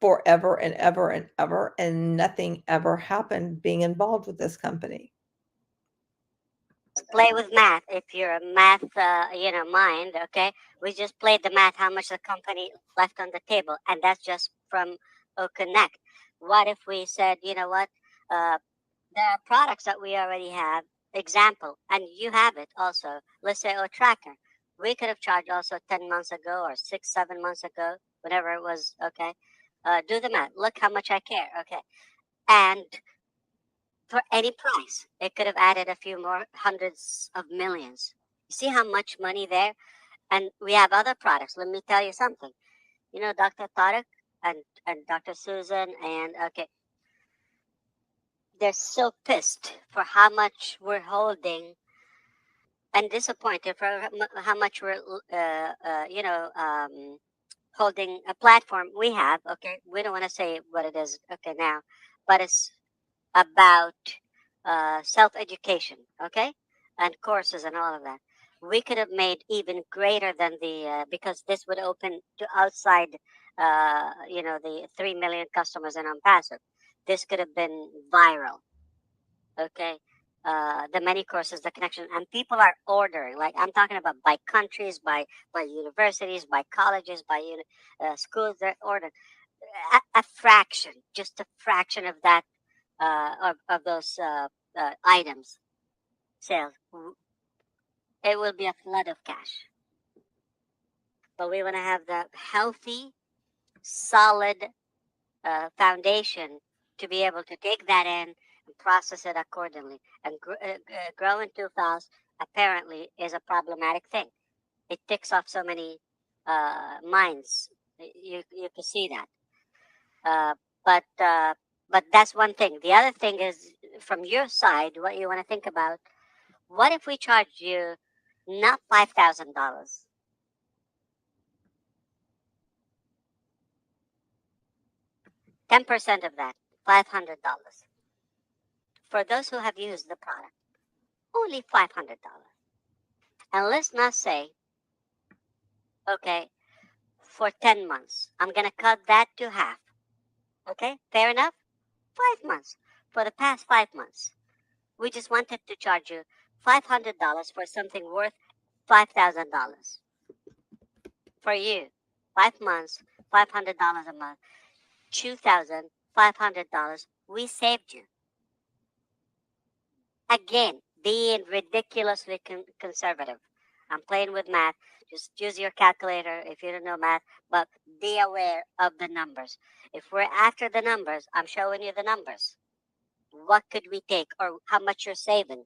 forever and ever and ever, and nothing ever happened being involved with this company. Play with math. If you're a math, mind, okay, we just played the math. How much the company left on the table, and that's just from Connect. What if we said, you know what, there are products that we already have. Example, and you have it also. Let's say tracker. We could have charged also 10 months ago or 6-7 months ago, whatever it was. Okay, do the math. Look how much I care. Okay, and for any price, it could have added a few more hundreds of millions. You see how much money there? And we have other products. Let me tell you something. Dr. Tarek and Dr. Susan and they're so pissed for how much we're holding and disappointed for how much we're, holding a platform we have. Okay, we don't want to say what it is. Okay, now, but it's about self-education. Okay, and courses and all of that. We could have made even greater than the because this would open to outside, the 3 million customers in Onpassive. This could have been viral. Okay, the many courses, the connection, and people are ordering. Like I'm talking about by countries, by universities, by colleges, by schools. They're ordering a fraction, just a fraction of that of those items sales. It will be a flood of cash. But we want to have the healthy, solid foundation to be able to take that in and process it accordingly. And growing too fast apparently is a problematic thing. It ticks off so many minds. You can see that. But that's one thing. The other thing is from your side, what you want to think about. What if we charge you not $5,000? $10% of that, $500. for those who have used the product, only $500. And let's not say, okay, for 10 months, I'm going to cut that to half. Okay, fair enough? 5 months. For the past 5 months, we just wanted to charge you $500 for something worth $5,000. For you, 5 months, $500 a month, $2,500, we saved you. Again, being ridiculously conservative. I'm playing with math. Just use your calculator if you don't know math, but be aware of the numbers. If we're after the numbers, I'm showing you the numbers. What could we take, or how much you're saving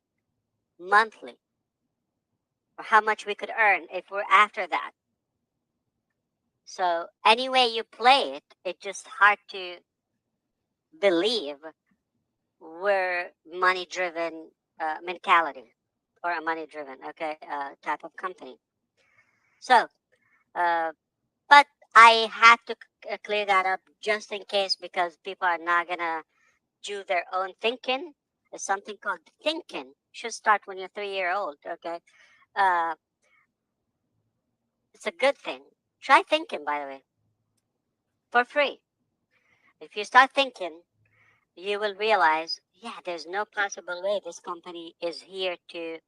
monthly, or how much we could earn if we're after that. So any way you play it, it's just hard to believe we're money-driven mentality, or a money-driven type of company. So, but I have to clear that up just in case, because people are not gonna do their own thinking. There's something called thinking. Should start when you're 3-year-old. Okay, it's a good thing. Try thinking, by the way, for free. If you start thinking, you will realize, yeah, there's no possible way this company is here to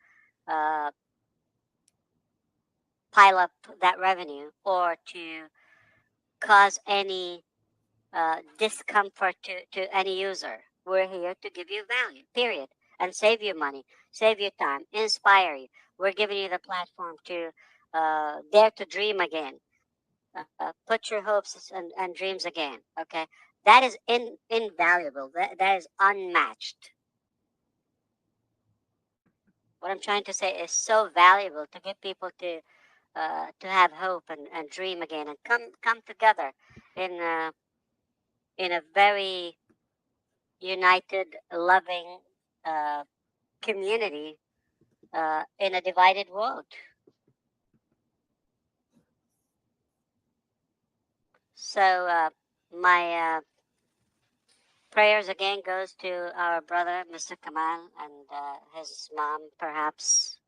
pile up that revenue or to cause any discomfort to any user. We're here to give you value, period, and save you money, save you time, inspire you. We're giving you the platform to dare to dream again, put your hopes and dreams again. Okay, that is invaluable. That is unmatched. What I'm trying to say is so valuable to get people to have hope and dream again, and come together in a very united, loving community in a divided world. So my prayers again goes to our brother, Mr. Kamal, and his mom, perhaps.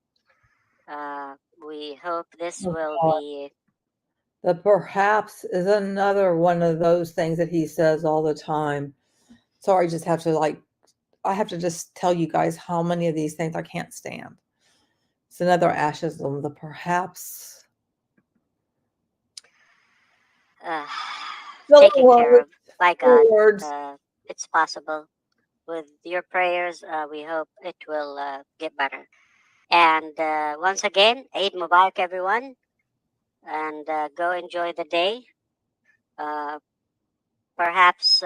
We hope this will be... The perhaps is another one of those things that he says all the time. So I just have to I have to just tell you guys how many of these things I can't stand. It's another ashism, the perhaps. Taken care of by God. Words. It's possible. With your prayers, we hope it will get better. And once again, Eid Mubarak, everyone. And go enjoy the day. Perhaps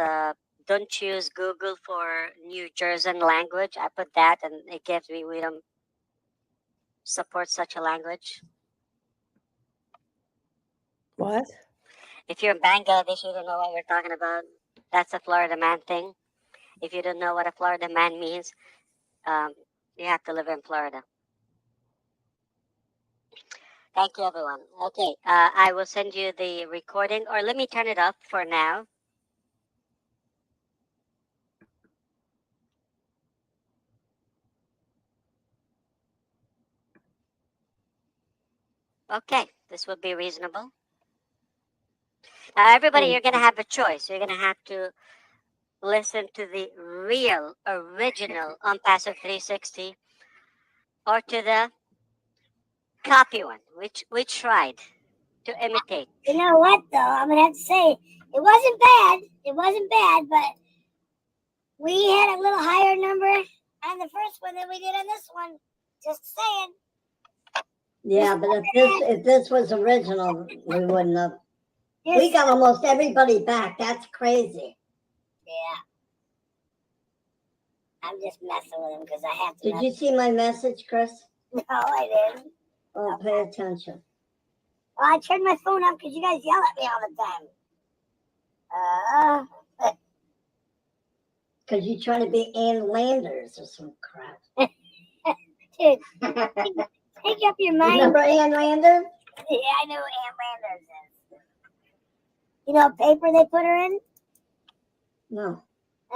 don't choose Google for New Jersey language. I put that, and it gives me, we don't support such a language. What? If you're in Bangladesh, you don't know what we're talking about. That's a Florida man thing. If you don't know what a Florida man means, you have to live in Florida. Thank you, everyone. Okay, I will send you the recording, or let me turn it up for now. Okay, this would be reasonable. Now, everybody, you're going to have a choice. You're going to have to listen to the real, original Onpassive 360, or to the copy one, which we tried to imitate. You know what, though? I'm going to have to say, it wasn't bad. It wasn't bad, but we had a little higher number on the first one than we did on this one. Just saying. Yeah, but if this was original, we wouldn't have. We got almost everybody back. That's crazy. Yeah. I'm just messing with him because I have to. Did you see my message, Chris? No, I didn't. Oh, pay attention. Well, I turned my phone on because you guys yell at me all the time. Because you're trying to be Ann Landers or some crap. Dude, take up your mind. Remember Ann Landers? Yeah, I know who Ann Landers is. You know what paper they put her in? No.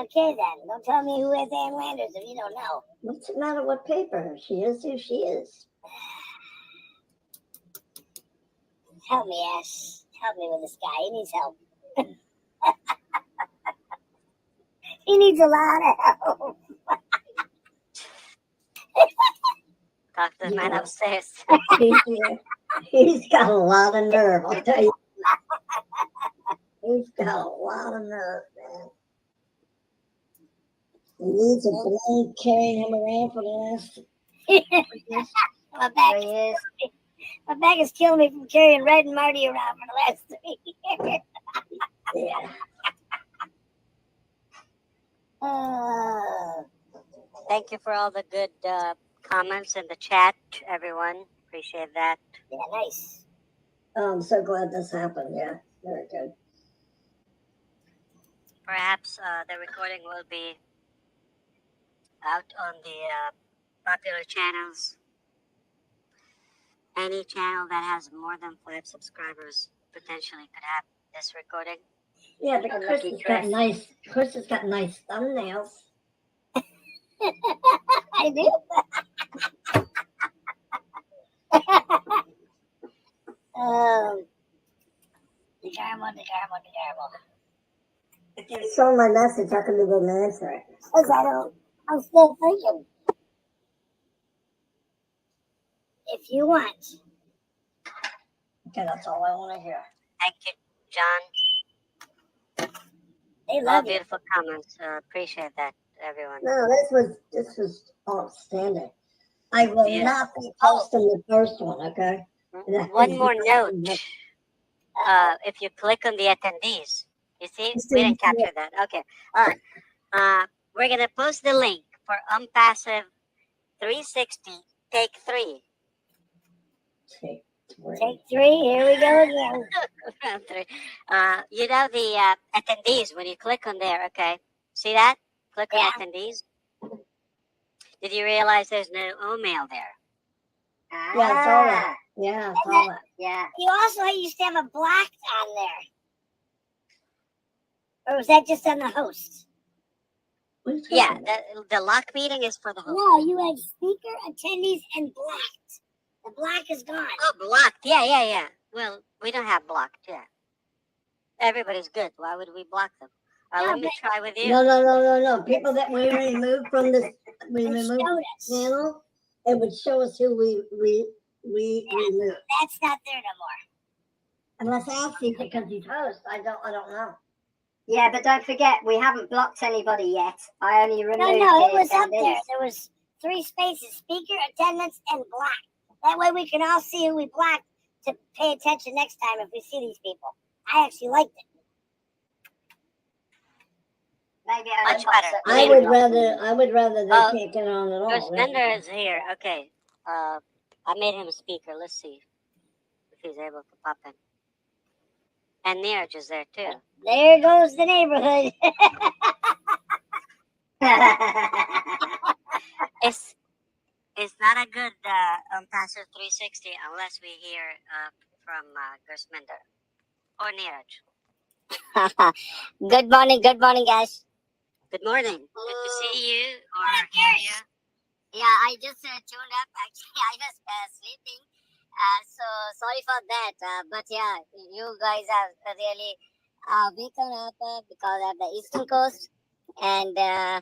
Okay, then. Don't tell me who is Ann Landers if you don't know. What's the matter with paper? She is who she is. Help me, Ash. Help me with this guy. He needs help. He needs a lot of help. Talk to the man Yeah. upstairs. He's got a lot of nerve, I'll tell you. He's got a lot of nerve, man. He needs a blade carrying him around for the last My back is killing me from carrying Red and Marty around for the last 3 years. yeah. Thank you for all the good comments in the chat, everyone. Appreciate that. Yeah, nice. I'm so glad this happened. Yeah, very good. Perhaps the recording will be out on the popular channels. Any channel that has more than 5 subscribers potentially could have this recording. Yeah, but Chris has got nice thumbnails. I do. The caramel. If you saw my message, how come you didn't answer it? Because I'm still thinking. If you want. Okay, that's all I want to hear. Thank you, John. They All love you. beautiful comments. Appreciate that, everyone. No, this was outstanding. I will Yeah. not be posting the first one, okay? One more note. If you click on the attendees, you see, we didn't capture that. Okay. All right. We're going to post the link for Onpassive 360 Take 3. Take 3. Take 3. Here we go again. Round 3. You know the attendees, when you click on there, okay? See that? Click on attendees. Did you realize there's no email there? Yeah, I saw that. Yeah, I saw that. Yeah. You also used to have a black on there. Or was that just on the host? What are you Yeah, talking about? the lock meeting is for the host. No, you had speaker, attendees, and blocked. The black is gone. Oh, blocked. Yeah. Well, we don't have blocked, yeah. Everybody's good. Why would we block them? No, Let me try with you. No. People that we removed from this, we It removed showed the us. channel, it would show us who we removed. That's not there no more. Unless Al sees it because he's host. I don't know. Yeah, but don't forget, we haven't blocked anybody yet. I only removed No, it the was up there. attendees. There was 3 spaces, speaker, attendance, and block. That way we can all see who we blocked to pay attention next time if we see these people. I actually liked it. Maybe Much better. I would rather they can't get on at all. Chris Bender is here. Okay. I made him a speaker. Let's see if he's able to pop in. And Neeraj is there too. There goes the neighborhood. It's not a good Onpassive 360 unless we hear from Chris Bender or Neeraj. Good morning, guys. Good morning. Good to see you or hear you. Yeah, I just tuned up. Actually, I was sleeping. So sorry for that. But yeah, you guys have really waken up because of the Eastern Coast. And I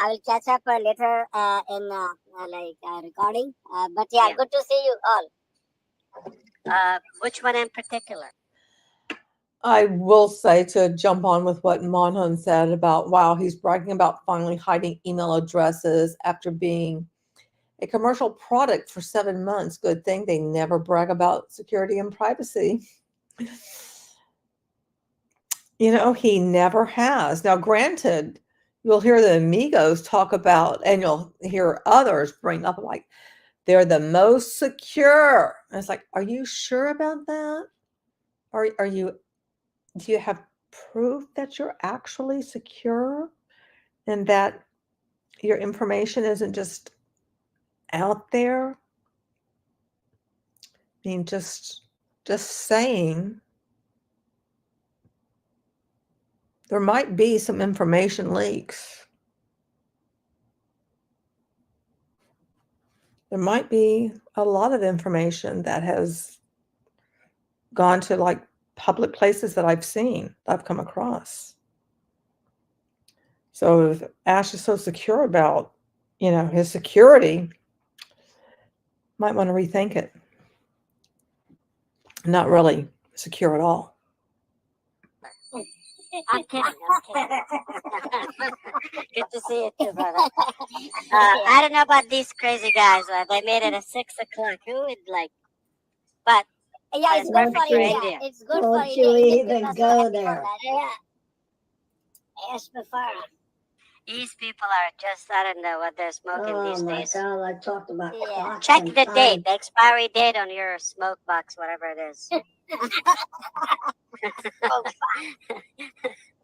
will catch up later in recording. But yeah, good to see you all. Which one in particular? I will say, to jump on with what Monhan said about, wow, he's bragging about finally hiding email addresses after being a commercial product for 7 months. Good thing they never brag about security and privacy. You know, he never has. Now, granted, you'll hear the amigos talk about, and you'll hear others bring up, like, they're the most secure. And it's like, are you sure about that? Do you have proof that you're actually secure and that your information isn't just out there? I mean, just saying. there might be some information leaks. There might be a lot of information that has gone to like public places that I've seen, I've come across. So if Ash is so secure about, his security, might want to rethink it. Not really secure at all. I'm kidding. Good to see you too, brother. I don't know about these crazy guys. They made it at 6 o'clock. Who would like? But Yeah, it's good for India. It's good for Don't India. you Indian even people are so go happy for there. that. Yeah. Ash Muareh. these people are just, I don't know what they're smoking Oh these my days. God, I talked about Yeah. clocks Check and the time. date, the expiry date on your smoke box, whatever it is.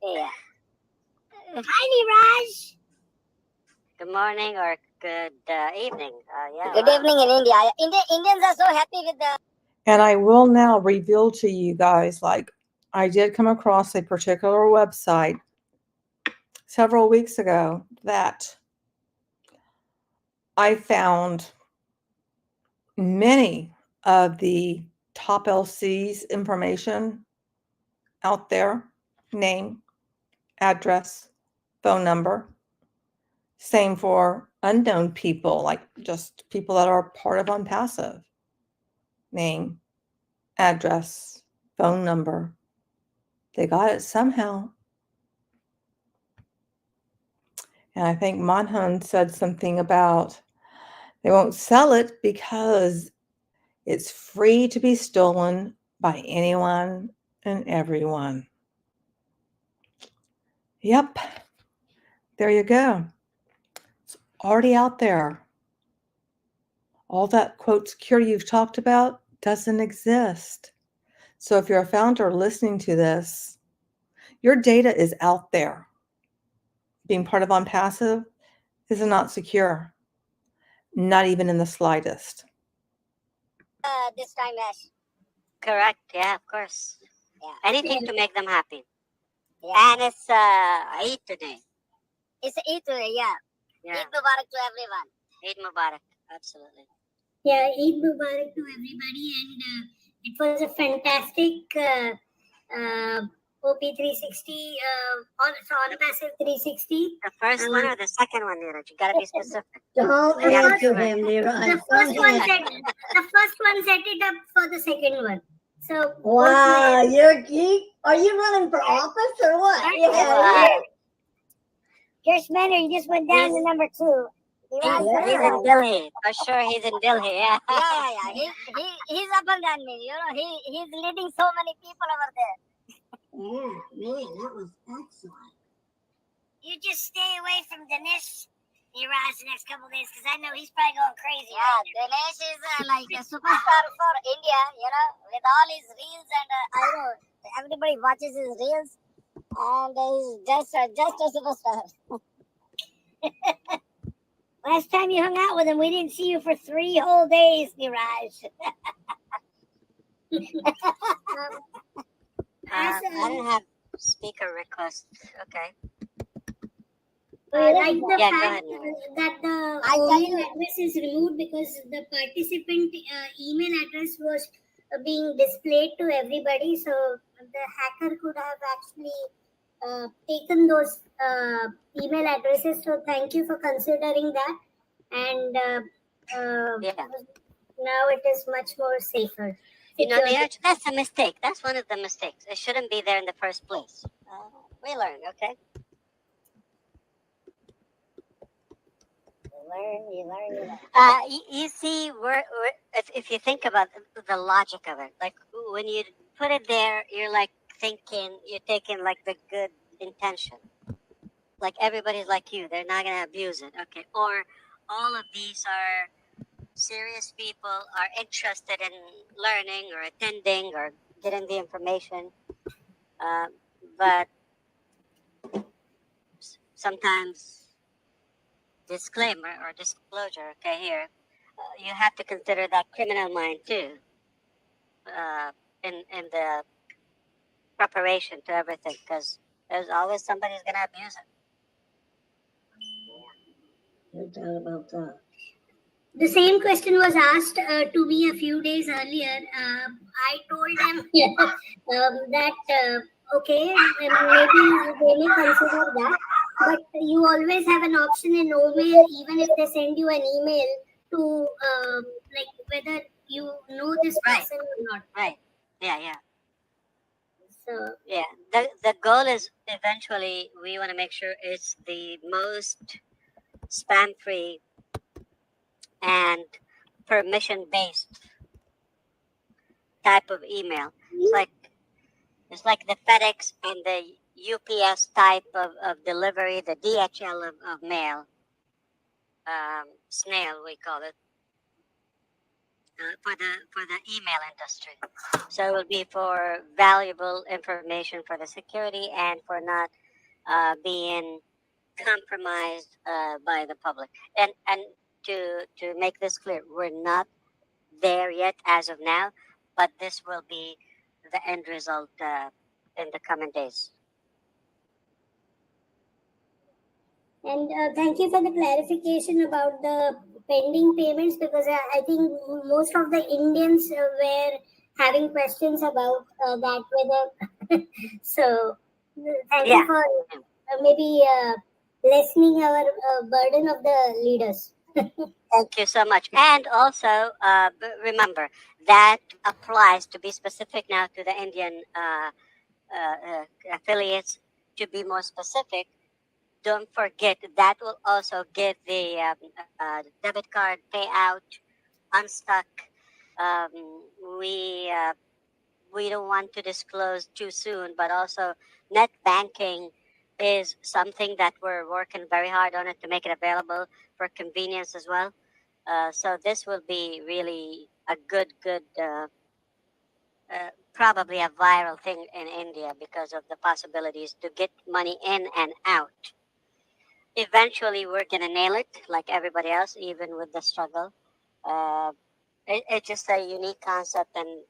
Yeah. Hi, Niraj. Good morning or good evening. Yeah. Good evening in India. Indians are so happy with the. And I will now reveal to you guys, like, I did come across a particular website several weeks ago that I found many of the top LC's information out there, name, address, phone number. Same for unknown people, like just people that are part of Onpassive. Name, address, phone number. They got it somehow. And I think Monhun said something about they won't sell it because it's free to be stolen by anyone and everyone. Yep, there you go. It's already out there. All that quote security you've talked about doesn't exist. So if you're a founder listening to this, your data is out there. Being part of Onpassive is not secure, not even in the slightest. This time, Ash. Correct. Yeah, of course. Yeah. Anything to make them happy. Yeah. And it's Eid today. It's Eid today, yeah. Yeah. Eid Mubarak to everyone. Eid Mubarak. Absolutely. Yeah, Eid Mubarak to everybody, and it was a fantastic OP360, Onpassive 360. The first one or the second one, Neeraj? You gotta be specific. Don't Yeah. answer him, Niraj. The first one set it up for the second one. So Wow, are you running for office or what? Wow. Gersh Manor, you just went down to number 2. He's in Delhi. For sure, he's in Delhi. Yeah. Yeah. He's up and down me. He's leading so many people over there. Yeah, man, that was excellent. You just stay away from Dinesh Niraj the next couple of days because I know he's probably going crazy. Yeah, right Dinesh is like a superstar for India, with all his reels and I know everybody watches his reels and he's just a superstar. Last time you hung out with him, we didn't see you for 3 whole days, Niraj. I don't have speaker requests. Okay. I like the Yeah, go fact ahead, Neeraj. that the I tell email you- address is removed because the participant email address was being displayed to everybody. So the hacker could have actually taken those email addresses. So thank you for considering that. And Yeah. now it is much more safer. Neeraj, that's a mistake. That's one of the mistakes. It shouldn't be there in the first place. We learn, okay? You learn. You see, if you think about the logic of it, like when you put it there, you're like thinking, you're taking like the good intention. Like everybody's like you, they're not gonna abuse it, okay? Or all of these are serious people, are interested in learning or attending or getting the information, but sometimes disclaimer or disclosure, okay, here, you have to consider that criminal mind too, in the preparation to everything, because There's always somebody who's gonna abuse it. No doubt about that. The same question was asked to me a few days earlier. I told them that okay, maybe they may consider that, but you always have an option in no-mail, even if they send you an email to like whether you know this person or not. Right. Yeah. So Yeah. The goal is eventually we want to make sure it's the most spam-free and permission-based type of email. It's like the FedEx and the UPS type of delivery, the DHL of mail, snail we call it, for the email industry. So it will be for valuable information for the security and for not being compromised by the public. And to make this clear, we're not there yet as of now, but this will be the end result in the coming days. and thank you for the clarification about the pending payments, because I think most of the Indians were having questions about that whether so thank you for maybe lessening our burden of the leaders. Thank you so much. And also, remember, that applies, to be specific now, to the Indian affiliates. To be more specific, don't forget that will also get the debit card payout unstuck. We don't want to disclose too soon, but also net banking is something that we're working very hard on it to make it available for convenience as well. So this will be really a good, probably a viral thing in India because of the possibilities to get money in and out. Eventually, we're gonna nail it like everybody else, even with the struggle. It's just a unique concept, and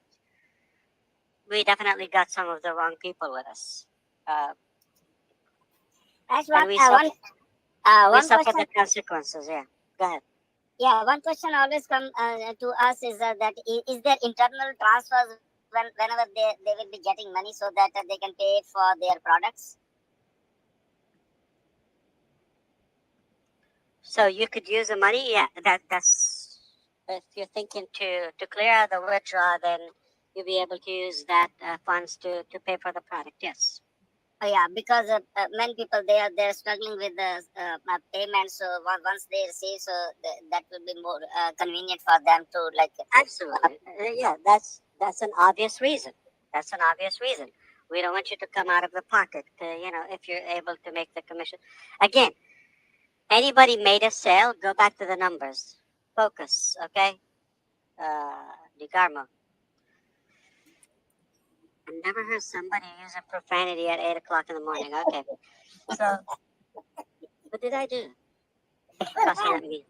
we definitely got some of the wrong people with us. That's And what we one suffer question. the consequences. Yeah, go ahead. Yeah, one question always come to us is that is there internal transfers whenever they will be getting money so that they can pay for their products? So you could use the money. Yeah, that's if you're thinking to clear out the withdrawal, then you'll be able to use that funds to pay for the product. Yes. Oh yeah, because many people they're struggling with the payment. So once they receive, so that will be more convenient for them to like. Absolutely. Yeah, that's an obvious reason. That's an obvious reason. We don't want you to come out of the pocket. If you're able to make the commission. Again, anybody made a sale, go back to the numbers. Focus, okay? DeGarmo. I've never heard somebody using profanity at 8 o'clock in the morning. Okay. So, what did I do? Cussing at me.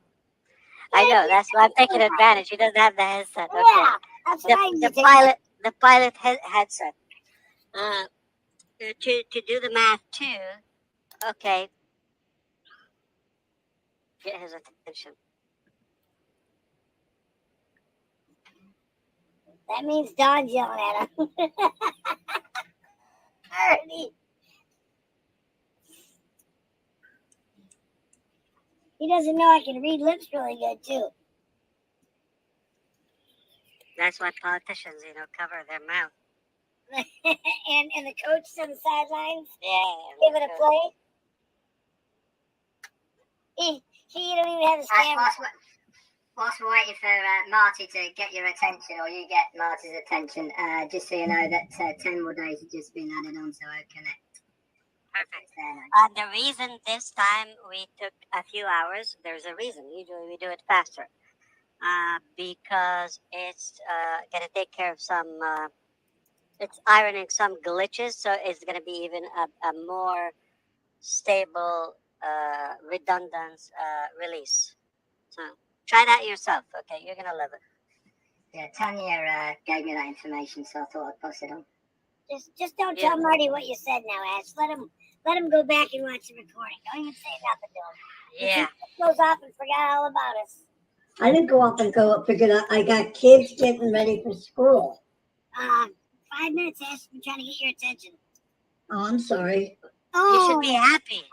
I know, that's why I'm taking advantage. He doesn't have the headset. Okay. Yeah, that's The pilot headset. To do the math too, okay. Get his attention. That means Don's yelling at him. He doesn't know I can read lips really good too. That's why politicians, cover their mouth. and the coaches on the sidelines, Yeah. give it a play. He don't even have a camera. Whilst we're waiting for Marty to get your attention, or you get Marty's attention, just so you know that 10 more days have just been added on to our Connect. Perfect. The reason this time we took a few hours, there's a reason. Usually we do it faster. Because it's going to take care of some, it's ironing some glitches, so it's going to be even a more stable, redundant release. So try that yourself, okay? You're going to love it. Yeah, Tanya gave me that information, so I thought I'd pass it on. Just don't tell Marty what you said now, Ash. Let him let him go back and watch the recording. Don't even say nothing to him. Yeah. He goes off and forgot all about us. I didn't go up because I got kids getting ready for school. 5 minutes, Ash. I'm trying to get your attention. Oh, I'm sorry. You should be happy.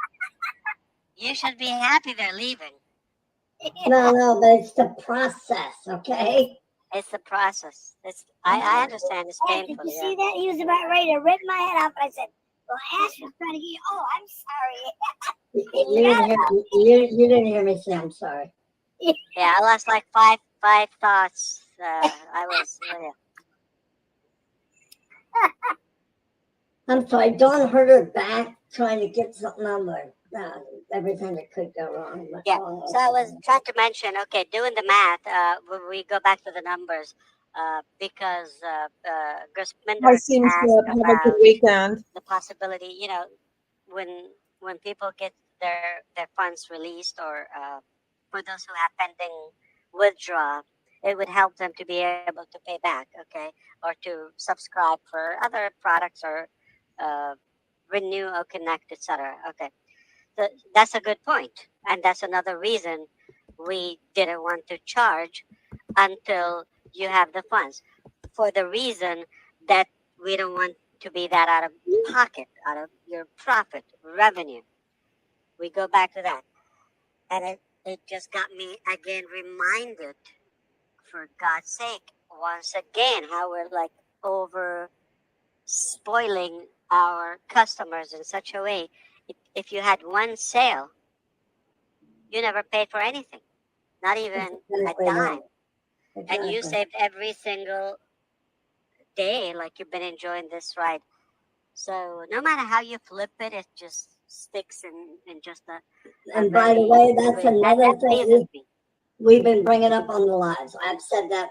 You should be happy they're leaving. No, but it's the process, okay? It's the process. I understand it's Ash, did painful. you Yeah. see that? He was about ready to rip my head off. I said, well, Ash was trying to get you. Oh, I'm sorry. You didn't hear me say I'm sorry. Yeah, I lost like five thoughts. I was. Yeah. I'm sorry. Dawn hurt her back trying to get something on there. Everything that could go wrong. But Yeah. So I was trying to mention, okay, doing the math, when we go back to the numbers, because I Grisminder seem asked to have a good about weekend. the possibility, when people get their funds released, or for those who have pending withdraw, it would help them to be able to pay back, okay, or to subscribe for other products, or renew or connect, etc. Okay. That's a good point, and that's another reason we didn't want to charge until you have the funds, for the reason that we don't want to be that out of pocket, out of your profit revenue. We go back to that, and it just got me again reminded, for God's sake, once again, how we're like over spoiling our customers in such a way. If you had one sale, you never paid for anything, not even a dime. And you saved every single day, like you've been enjoying this ride. So no matter how you flip it, it just sticks in just a. And by the way, that's another thing pleases me. we've been bringing up on the lives. I've said that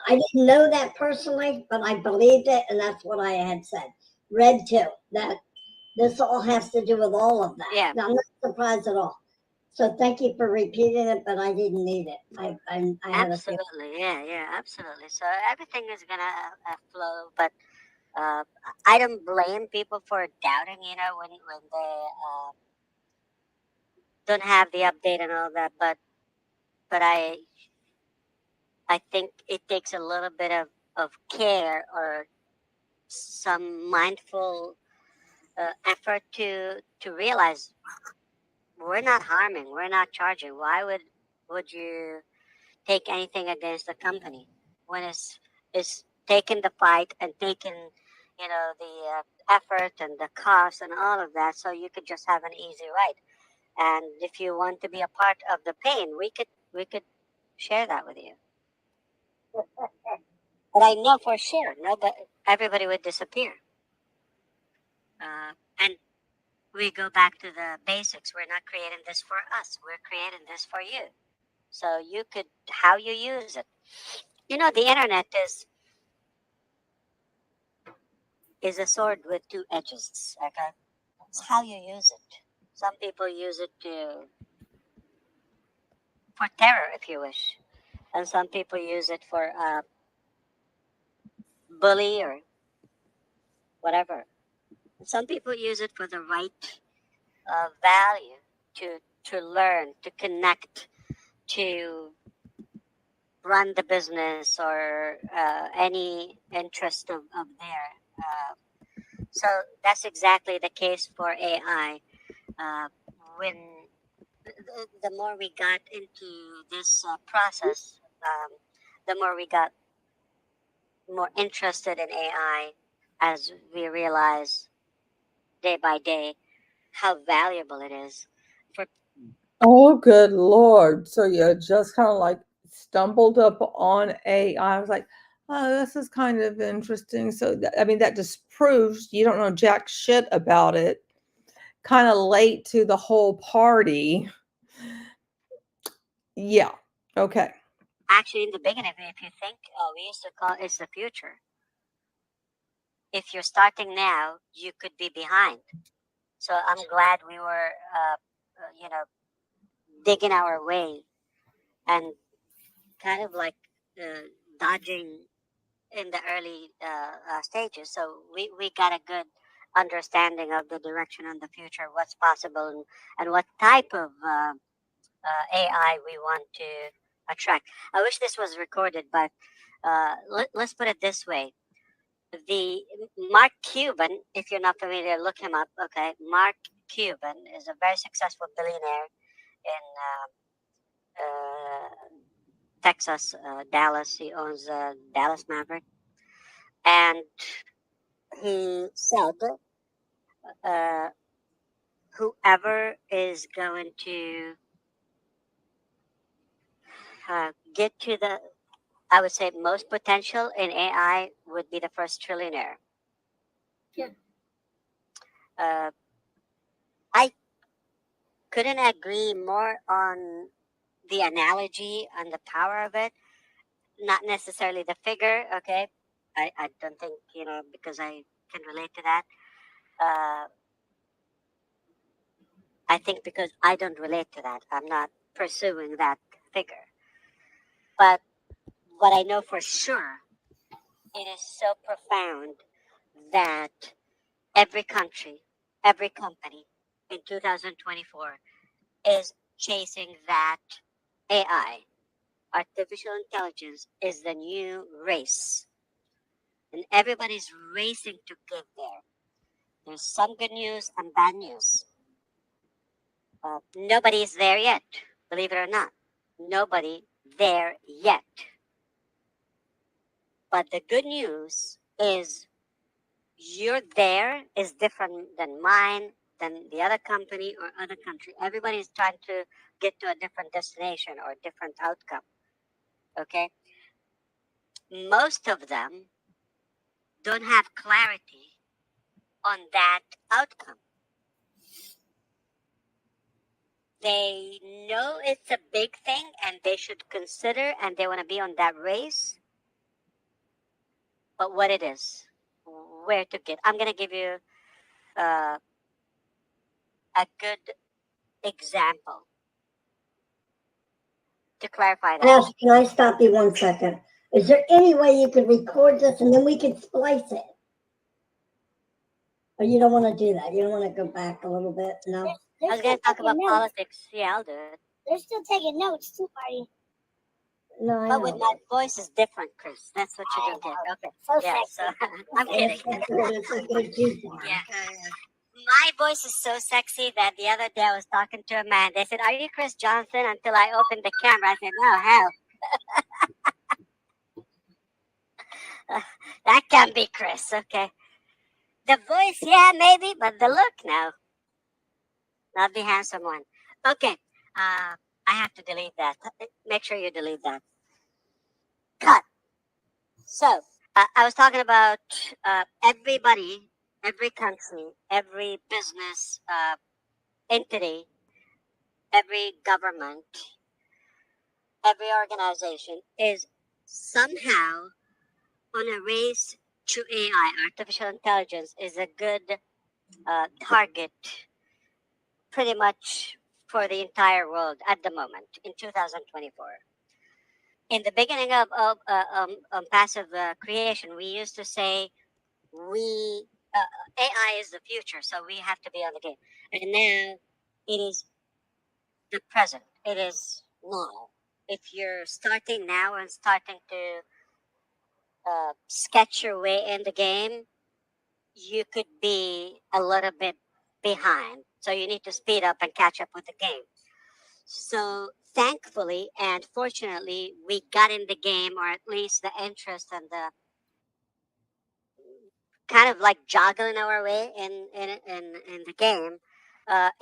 I didn't know that personally, but I believed it, and that's what I had said. Read too, that this all has to do with all of that. Yeah. I'm not surprised at all. So thank you for repeating it, but I didn't need it. I had a feeling. Absolutely, yeah, absolutely. So everything is gonna flow, but I don't blame people for doubting. When they don't have the update and all that, but I think it takes a little bit of care, or some mindful effort to realize we're not harming, we're not charging. Why would you take anything against the company when it's taken the fight and taken the effort and the cost and all of that, so you could just have an easy ride. And if you want to be a part of the pain, we could share that with you. But I know for sure, but everybody would disappear. And we go back to the basics. We're not creating this for us. We're creating this for you. So you could, how you use it. The internet is a sword with two edges. Okay, it's how you use it. Some people use it for terror, if you wish, and some people use it for bully or whatever. Some people use it for the right value, to learn, to connect, to run the business, or any interest of their. So that's exactly the case for AI. When the more we got into this process, the more we got more interested in AI, as we realize day by day how valuable it is. Oh, good Lord. So you just kind of like stumbled up on AI. I was like, oh, this is kind of interesting. So, that just proves you don't know jack shit about it. Kind of late to the whole party. Yeah. Okay. Actually, in the beginning, if you think, we used to call it's the future. If you're starting now, you could be behind. So I'm glad we were, digging our way and kind of like dodging in the early stages. So we got a good understanding of the direction and the future, what's possible, and what type of AI we want to attract. I wish this was recorded, but let's put it this way. The Mark Cuban, if you're not familiar, look him up. Okay, Mark Cuban is a very successful billionaire in Texas, Dallas. He owns Dallas Maverick, and he said, whoever is going to get to the, I would say, most potential in AI would be the first trillionaire. Yeah. I couldn't agree more on the analogy and the power of it. Not necessarily the figure, okay? I don't think, because I can relate to that. I think because I don't relate to that, I'm not pursuing that figure. But what I know for sure, it is so profound that every country, every company in 2024 is chasing that AI. Artificial intelligence is the new race. And everybody's racing to get there. There's some good news and bad news. Nobody is there yet, believe it or not. Nobody there yet. But the good news is you're there is different than mine, than the other company or other country. Everybody is trying to get to a different destination or a different outcome. Okay? Most of them don't have clarity on that outcome. They know it's a big thing and they should consider and they want to be on that race. But what it is, where to get. I'm going to give you a good example to clarify that. Ash, can I stop you 1 second? Is there any way you could record this and then we could splice it? Or you don't want to do that? You don't want to go back a little bit? No? I was going to talk about politics. Yeah, I'll do it. They're still taking notes too, Marty. No, I But know. with my voice is different, Chris. That's what you don't get. Okay. So Yeah, sexy. so I'm kidding. Yeah. My voice is so sexy that the other day I was talking to a man. They said, "Are you Chris Johnson?" Until I opened the camera, I said, "No, hell, that can't be Chris." Okay, the voice, yeah, maybe, but the look, no, not the handsome one. Okay, I have to delete that. Make sure you delete that. Cut. So I was talking about everybody, every country, every business entity, every government, every organization is somehow on a race to AI. Artificial intelligence is a good target pretty much for the entire world at the moment in 2024. In the beginning of passive creation, we used to say AI is the future, so we have to be on the game. And now it is the present. It is now. If you're starting now and starting to sketch your way in the game, you could be a little bit behind. So you need to speed up and catch up with the game. So thankfully and fortunately, we got in the game, or at least the interest and the kind of like joggling our way in the game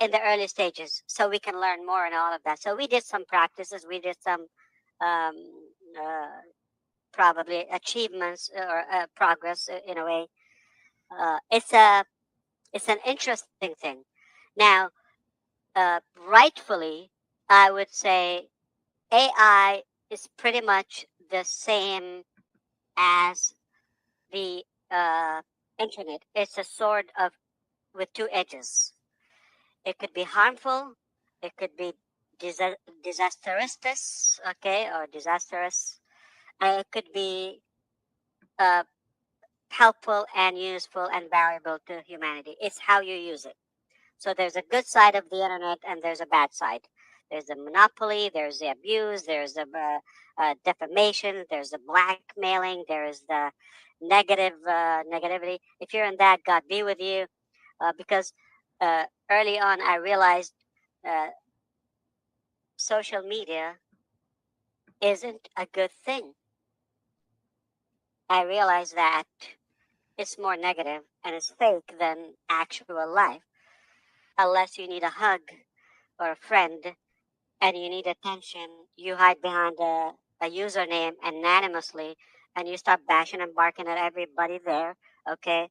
in the early stages, so we can learn more and all of that. So we did some practices, we did some um, uh, probably achievements or progress in a way. It's an interesting thing. Now, rightfully, I would say AI is pretty much the same as the internet. It's a sword of with two edges. It could be harmful. It could be disastrous, okay, or disastrous. It could be helpful and useful and valuable to humanity. It's how you use it. So there's a good side of the internet and there's a bad side. There's the monopoly, there's the abuse, there's the defamation, there's the blackmailing, there's the negativity. If you're in that, God be with you. Because early on, I realized uh, social media isn't a good thing. I realized that it's more negative and it's fake than actual life. Unless you need a hug or a friend and you need attention, you hide behind a username anonymously and you start bashing and barking at everybody there, okay,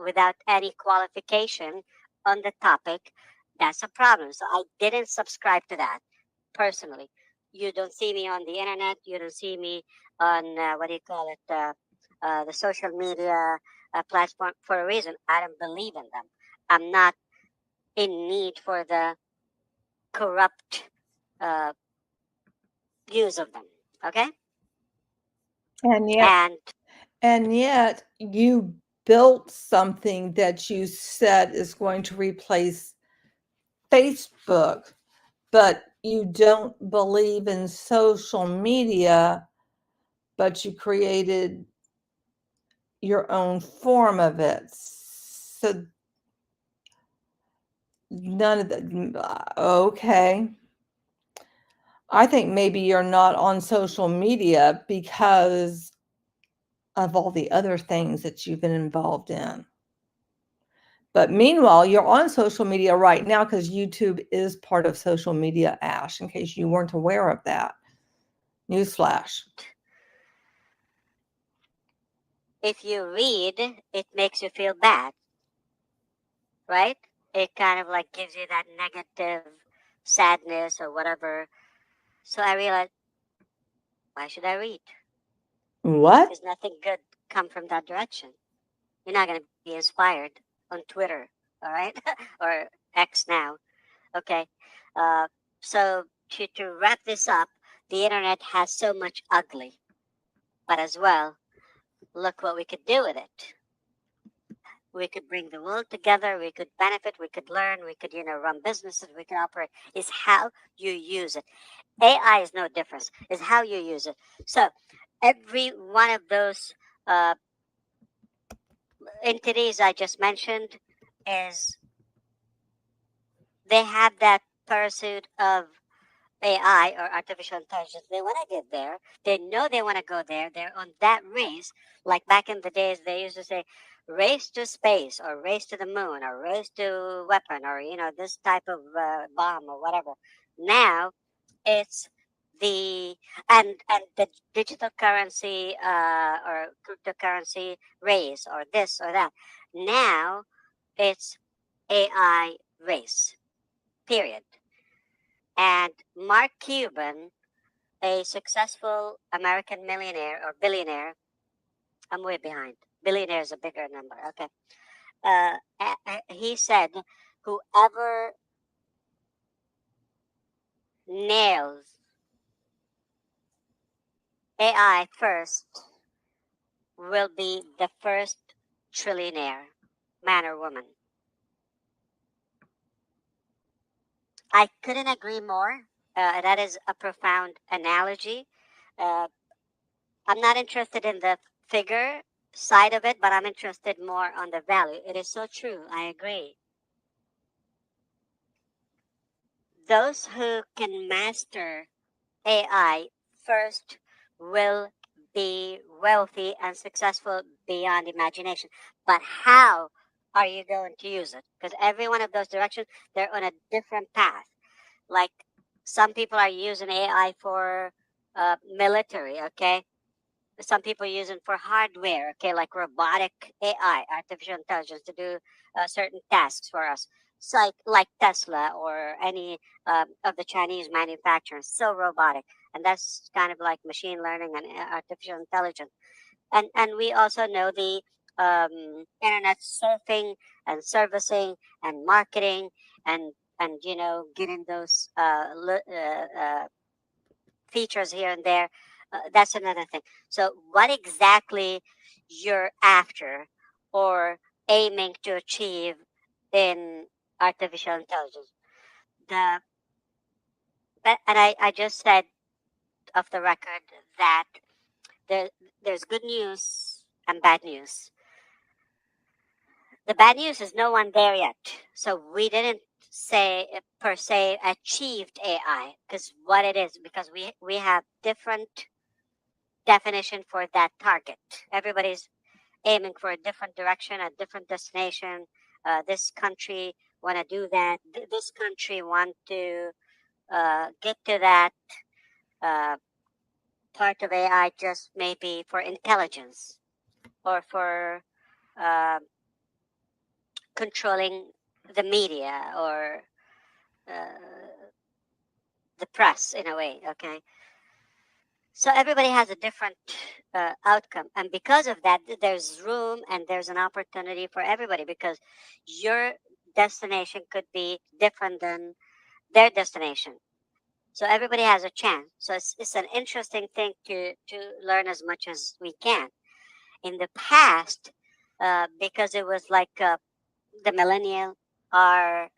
without any qualification on the topic. That's a problem. So I didn't subscribe to that personally. You don't see me on the internet. You don't see me on what do you call it? The social media platform for a reason. I don't believe in them. I'm not in need for the corrupt uh, use of them. Okay, And yet you built something that you said is going to replace Facebook, but you don't believe in social media, but you created your own form of it. So none of that. Okay. I think maybe you're not on social media because of all the other things that you've been involved in. But meanwhile, you're on social media right now because YouTube is part of social media, Ash, in case you weren't aware of that. Newsflash. if you read, it makes you feel bad, right? It kind of like gives you that negative sadness or whatever. So I realized, why should I read? What? Because nothing good come from that direction. You're not going to be inspired on Twitter, all right? Or X now, okay? So to wrap this up, the internet has so much ugly, but as well, look what we could do with it. We could bring the world together. We could benefit. We could learn. We could, run businesses. We can operate. It's how you use it. AI is no difference. It's how you use it. So every one of those uh, entities I just mentioned is they have that pursuit of AI or artificial intelligence. They want to get there. They know they want to go there. They're on that race. Like back in the days, they used to say, race to space or race to the moon or race to weapon or, this type of bomb or whatever. Now it's and the digital currency or cryptocurrency race or this or that. Now it's AI race, period. And Mark Cuban, a successful American millionaire or billionaire, I'm way behind. Billionaire is a bigger number. Okay. He said, whoever nails AI first will be the first trillionaire, man or woman. I couldn't agree more. That is a profound analogy. Uh, I'm not interested in the figure side of it, but I'm interested more on the value. It is so true. I agree. Those who can master AI first will be wealthy and successful beyond imagination. But how are you going to use it? Because every one of those directions, they're on a different path. Like some people are using AI for military, okay? Some people use it for hardware, okay, like robotic AI, artificial intelligence, to do certain tasks for us. So like Tesla or any of the Chinese manufacturers, so robotic, and that's kind of like machine learning and artificial intelligence. And we also know the internet surfing and servicing and marketing and getting those features here and there. That's another thing. So what exactly you're after or aiming to achieve in artificial intelligence? The and I just said off the record that there, there's good news and bad news. The bad news is no one there yet. So we didn't say per se achieved AI, because what it is, because we have different definition for that target. Everybody's aiming for a different direction, a different destination. This country want to do that. This country want to get to that part of AI just maybe for intelligence or for controlling the media or the press in a way. Okay, so everybody has a different outcome, and because of that, there's room and there's an opportunity for everybody, because your destination could be different than their destination. So everybody has a chance. So it's an interesting thing to learn as much as we can. In the past, because it was like the millennial are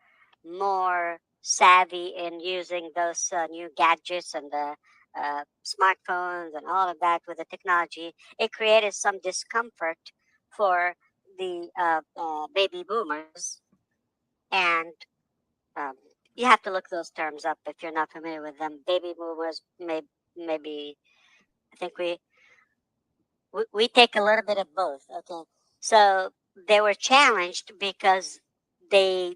more savvy in using those new gadgets and the smartphones and all of that with the technology, it created some discomfort for the baby boomers. And um, you have to look those terms up if you're not familiar with them. Baby boomers, maybe I think we take a little bit of both. Okay, so they were challenged because they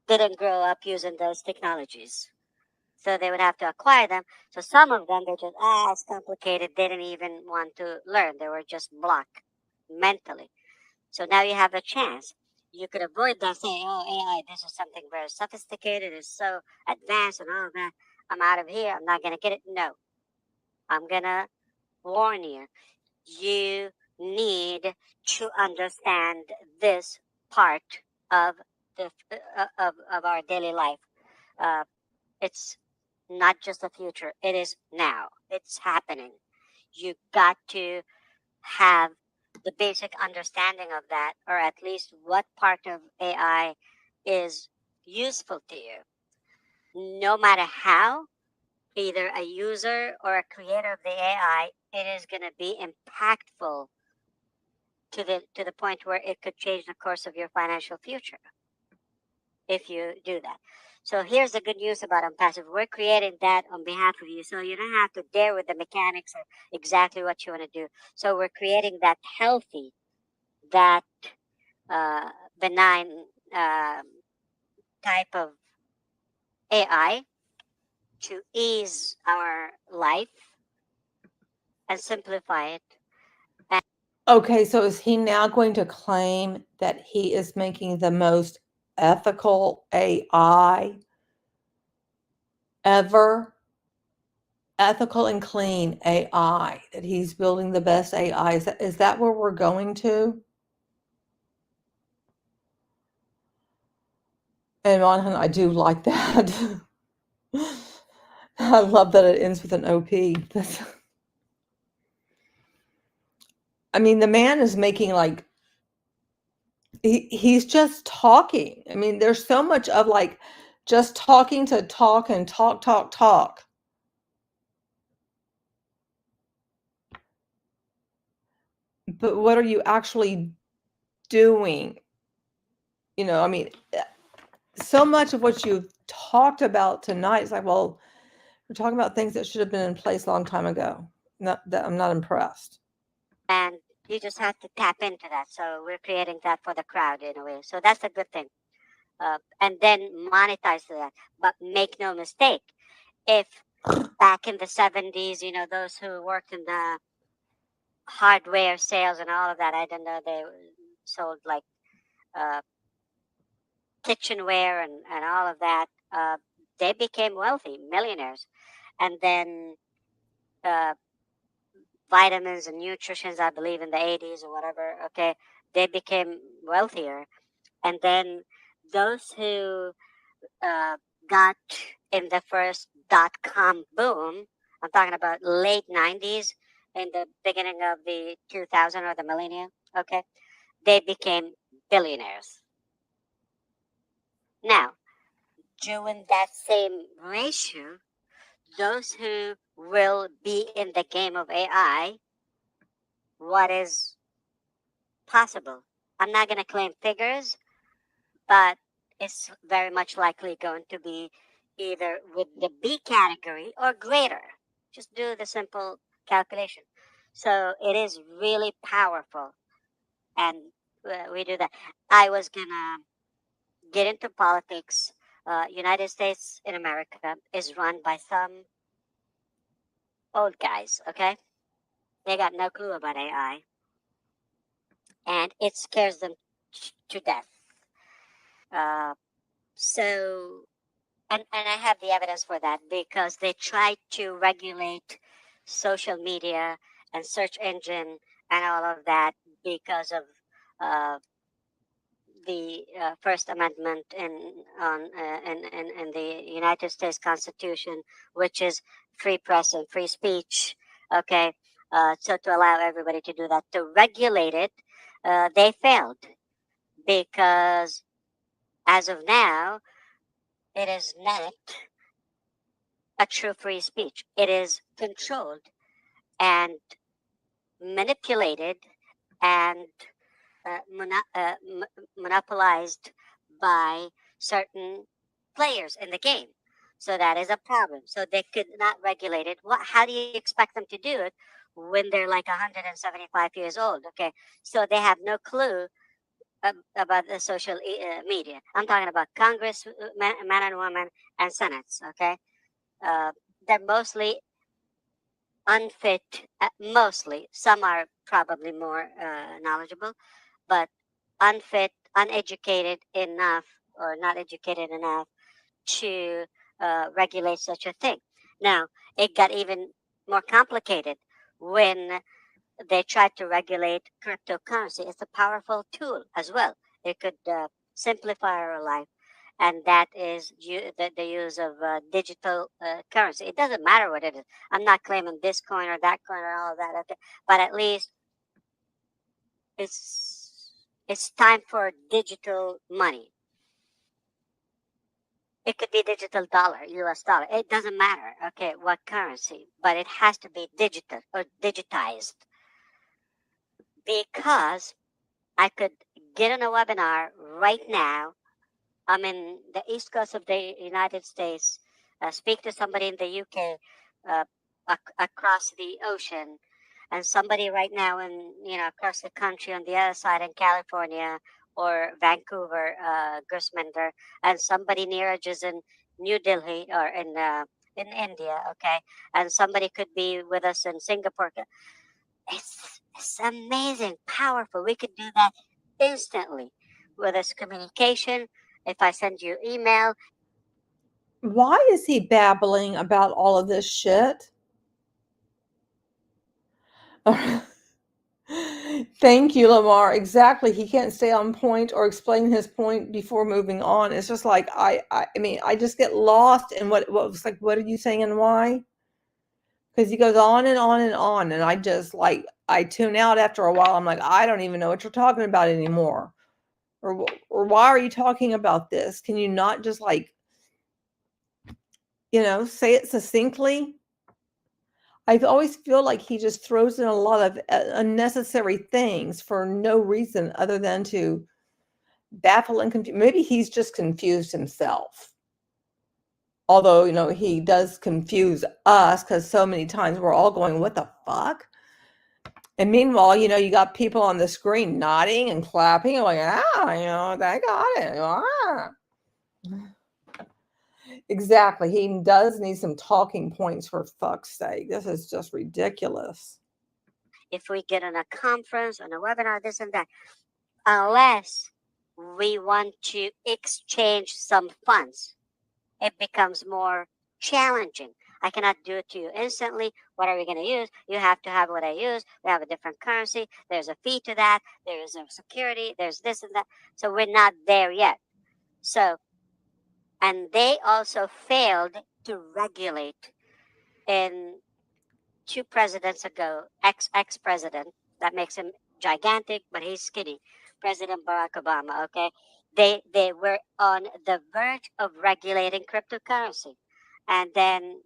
didn't grow up using those technologies. So they would have to acquire them. So some of them, they just, it's complicated. They didn't even want to learn. They were just blocked mentally. So now you have a chance. You could avoid that saying, oh, AI, this is something very sophisticated. It's so advanced and all of that. I'm out of here. I'm not going to get it. No. I'm going to warn you. You need to understand this part of the of our daily life. It's not just the future. It is now. It's happening. You got to have the basic understanding of that, or at least what part of AI is useful to you. No matter how, either a user or a creator of the AI, it is going to be impactful to the point where it could change the course of your financial future if you do that. So here's the good news about Onpassive. We're creating that on behalf of you, so you don't have to dare with the mechanics or exactly what you want to do. So we're creating that healthy, that benign type of AI to ease our life and simplify it. Okay, so is he now going to claim that he is making the most ethical AI ever? Ethical and clean AI, that he's building the best AI. Is that where we're going to? And Monhan, I do like that. I love that it ends with an OP. I mean, the man is making like, he's just talking. I mean, there's so much of like just talking to talk and talk. But what are you actually doing? You know, I mean, so much of what you've talked about tonight is like, well, we're talking about things that should have been in place a long time ago. I'm not impressed. And you just have to tap into that. So we're creating that for the crowd in a way. So that's a good thing. And then monetize that. But make no mistake, if back in the 70s, you know, those who worked in the hardware sales and all of that, I don't know, they sold like kitchenware and all of that, they became wealthy, millionaires. And then vitamins and nutritions, I believe in the 80s or whatever, okay, they became wealthier. And then those who got in the first .com boom, I'm talking about late 90s and the beginning of the 2000 or the millennium. Okay, they became billionaires. Now, during that same ratio, those who will be in the game of AI, what is possible? I'm not going to claim figures, but it's very much likely going to be either with the B category or greater. Just do the simple calculation. So it is really powerful, and we do that. I was going to get into politics. United States in America is run by some old guys, okay? They got no clue about AI, and it scares them to death. Uh, so, and I have the evidence for that because they tried to regulate social media and search engine and all of that because of uh, the First Amendment in the United States Constitution, which is free press and free speech. Okay, so to allow everybody to do that, to regulate it, they failed because as of now, it is not a true free speech. It is controlled and manipulated and monopolized by certain players in the game. So that is a problem. So they could not regulate it. How do you expect them to do it when they're like 175 years old? Okay, so they have no clue about the social media. I'm talking about Congress, men and women, and senates. Okay, they're mostly unfit. Mostly, some are probably more knowledgeable, but unfit, uneducated enough, or not educated enough to regulate such a thing. Now, it got even more complicated when they tried to regulate cryptocurrency. It's a powerful tool as well. It could simplify our life, and that is the use of digital currency. It doesn't matter what it is. I'm not claiming this coin or that coin or all of that, okay? But at least it's time for digital money. It could be digital dollar, US dollar. It doesn't matter, okay, what currency, but it has to be digital or digitized because I could get on a webinar right now. I'm in the east coast of the United States, speak to somebody in the UK, uh, across the ocean, and somebody right now in across the country on the other side in California or Vancouver, Grisminder, and somebody near just in New Delhi or in India, okay, and somebody could be with us in Singapore. It's amazing, powerful. We could do that instantly with this communication. If I send you email, Why is he babbling about all of this shit? Thank you, Lamar. Exactly. He can't stay on point or explain his point before moving on. It's just like I mean, I just get lost in what was like. What are you saying and why? Because he goes on and on and on, and I just like I tune out after a while. I'm like, I don't even know what you're talking about anymore, or why are you talking about this? Can you not just like say it succinctly? I always feel like he just throws in a lot of unnecessary things for no reason other than to baffle and confuse. Maybe he's just confused himself. Although, he does confuse us because so many times we're all going, what the fuck? And meanwhile, you got people on the screen nodding and clapping and like, they got it. Ah. Exactly. He does need some talking points, for fuck's sake. This is just ridiculous. if we get on a conference, on a webinar, this and that, unless we want to exchange some funds, it becomes more challenging. I cannot do it to you instantly. What are we going to use? You have to have what I use. We have a different currency. There's a fee to that. There's a security. There's this and that. So we're not there yet. So, and they also failed to regulate in 2 presidents ago, ex-president, that makes him gigantic, but he's skinny, President Barack Obama, okay? They were on the verge of regulating cryptocurrency. And then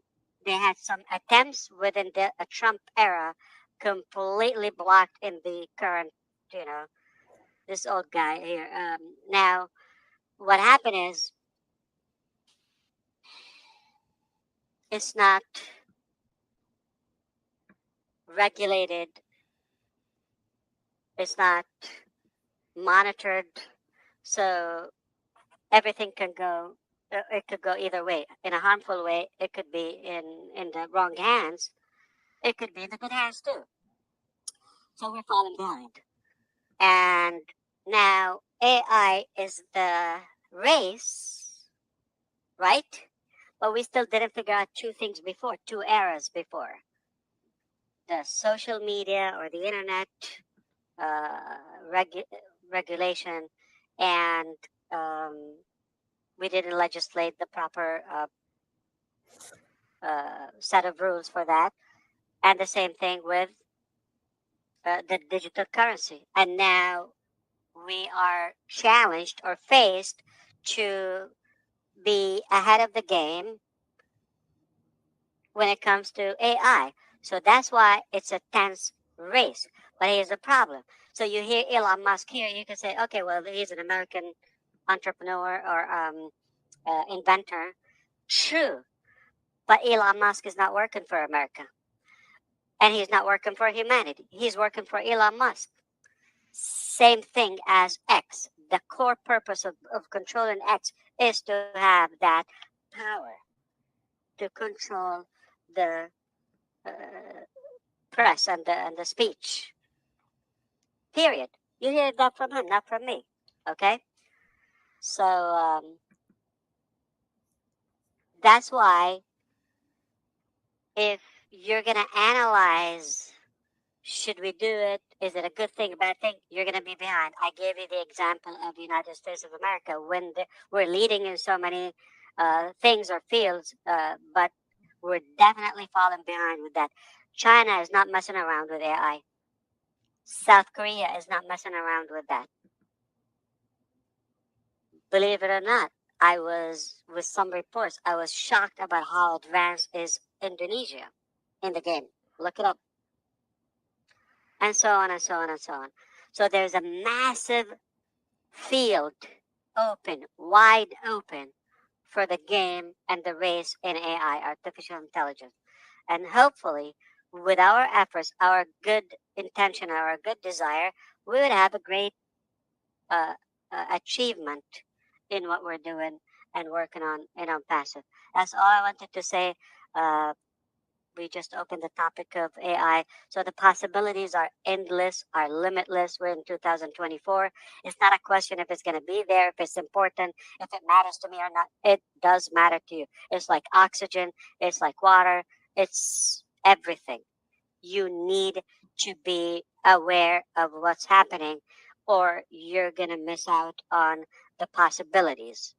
they had some attempts within the Trump era, completely blocked in the current, you know, this old guy here. Now, what happened is it's not regulated, it's not monitored, so everything can go. It could go either way. In a harmful way, it could be in the wrong hands. It could be in the good hands too. So we're falling behind. And now AI is the race, right? But we still didn't figure out 2 things before, 2 eras before. The social media or the internet uh, regulation, and we didn't legislate the proper set of rules for that. And the same thing with the digital currency. And now we are challenged or faced to be ahead of the game when it comes to AI. So that's why it's a tense race. But here's the problem. So you hear Elon Musk here, you can say, okay, well, he's an American entrepreneur or inventor. True. But Elon Musk is not working for America. And he's not working for humanity. He's working for Elon Musk. Same thing as X. The core purpose of controlling X is to have that power to control the uh, press and the speech. Period. You hear that from him, not from me. Okay? So that's why if you're going to analyze, should we do it? Is it a good thing, a bad thing? You're going to be behind. I gave you the example of the United States of America when we're leading in so many things or fields, but we're definitely falling behind with that. China is not messing around with AI. South Korea is not messing around with that. Believe it or not, I was, with some reports, I was shocked about how advanced is Indonesia in the game. Look it up. And so on and so on and so on. So there's a massive field open, wide open for the game and the race in AI, artificial intelligence. And hopefully, with our efforts, our good intention, our good desire, we would have a great achievement in what we're doing and working on in Onpassive. That's all I wanted to say. We just opened the topic of AI. So the possibilities are endless, are limitless. We're in 2024. It's not a question if it's going to be there, if it's important, if it matters to me or not. It does matter to you. It's like oxygen, it's like water, it's everything. You need to be aware of what's happening, or you're going to miss out on the possibilities.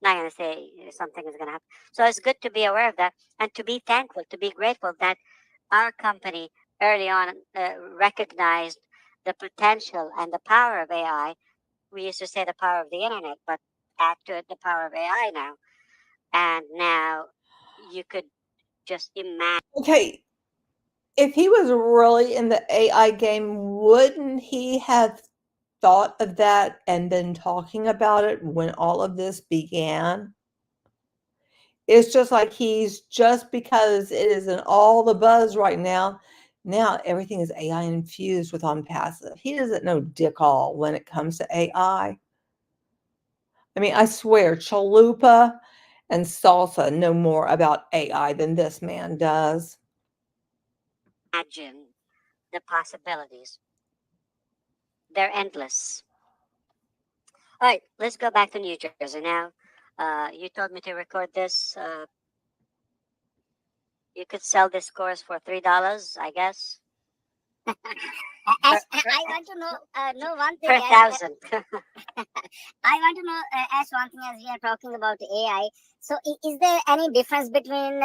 Not going to say something is going to happen. So it's good to be aware of that and to be thankful, to be grateful that our company early on recognized the potential and the power of AI. We used to say the power of the internet, but add to it the power of AI now. And now you could just imagine. Okay, if he was really in the AI game, wouldn't he have thought of that and been talking about it when all of this began? It's just like he's, just because it is in all the buzz right now everything is AI infused with Onpassive. He doesn't know dick all when it comes to AI. I mean, I swear, Chalupa and Salsa know more about AI than this man does. Imagine the possibilities. They're endless. All right, let's go back to New Jersey now. You told me to record this. You could sell this course for $3, I guess. Ash, I want to know one thing. Per thousand. I want to know, Ash, one thing as we are talking about AI. So, is there any difference between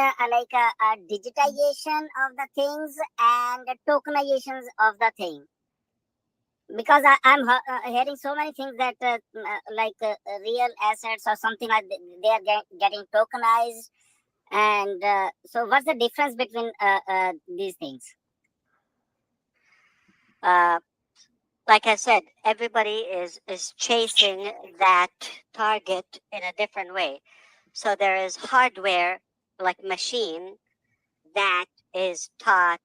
digitization of the things and tokenizations of the thing? Because I'm hearing so many things that real assets or something like they are getting tokenized. And so, what's the difference between these things? Like I said, everybody is chasing that target in a different way. So there is hardware, like machine, that is taught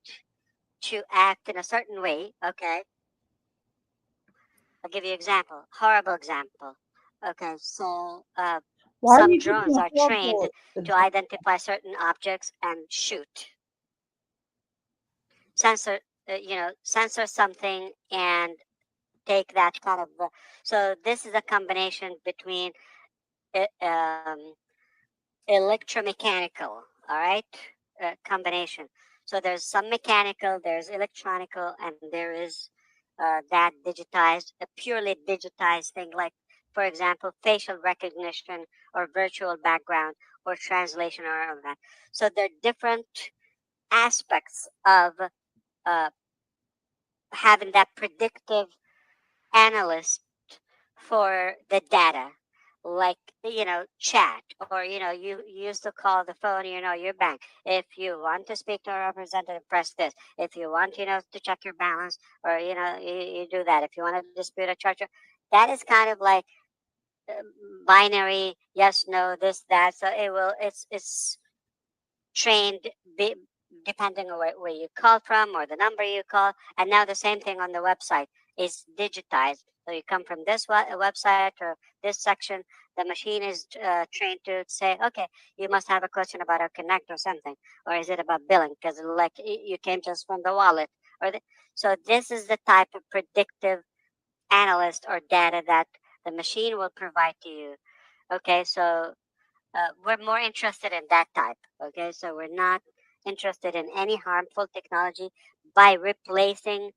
to act in a certain way. Okay, I'll give you an example. Horrible example. Okay, so Why are some you drones getting are trained horrible? to identify certain objects and shoot. Sensor, sensor something and take that kind of. So this is a combination between electromechanical. All right, combination. So there's some mechanical, there's electronical, and there is that digitized, a purely digitized thing, like, for example, facial recognition or virtual background or translation or all of that. So there are different aspects of uh, having that predictive analyst for the data, like, chat, or you used to call the phone, your bank. If you want to speak to a representative, press this. If you want, to check your balance, or you do that. If you want to dispute a charge, that is kind of like binary, yes, no, this, that. So it's trained depending on where you call from or the number you call. And now the same thing on the website is digitized. So you come from this website or this section, the machine is trained to say, okay, you must have a question about our connect or something, or is it about billing, because like you came just from the wallet, so this is the type of predictive analyst or data that the machine will provide to you. Okay, so we're more interested in that type. Okay, so we're not interested in any harmful technology by replacing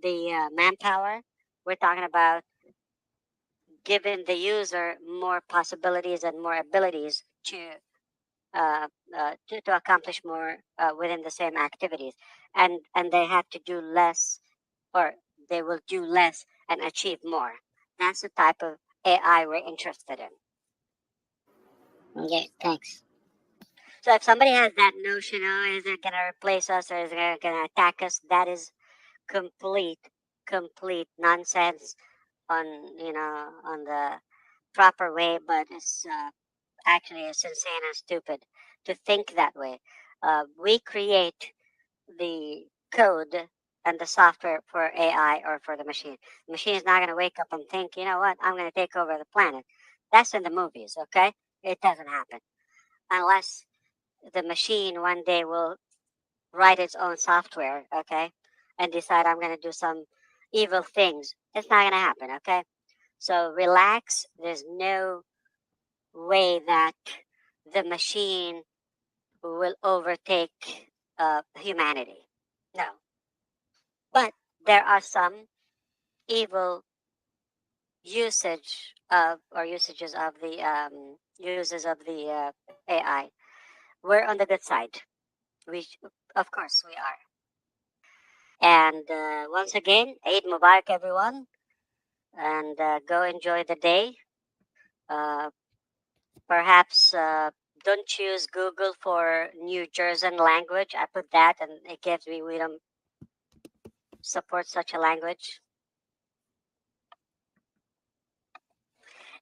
the manpower. We're talking about giving the user more possibilities and more abilities to accomplish more within the same activities, and they have to do less, or they will do less and achieve more. That's the type of AI we're interested in. Okay, thanks. So if somebody has that notion, oh, is it going to replace us or is it going to attack us? That is complete nonsense on on the proper way, but it's actually it's insane and stupid to think that way. We create the code and the software for AI or for the machine. The machine is not going to wake up and think, you know what, I'm going to take over the planet. That's in the movies, okay? It doesn't happen unless the machine one day will write its own software, okay, and decide I'm going to do some evil things. It's not going to happen, okay? So relax. There's no way that the machine will overtake humanity. No. But there are some evil usages of the uses of the AI. We're on the good side. Of course, we are. And once again, Eid Mubarak, everyone. And go enjoy the day. Uh, perhaps don't choose Google for New Jersey language. I put that, and it gives me, we don't support such a language.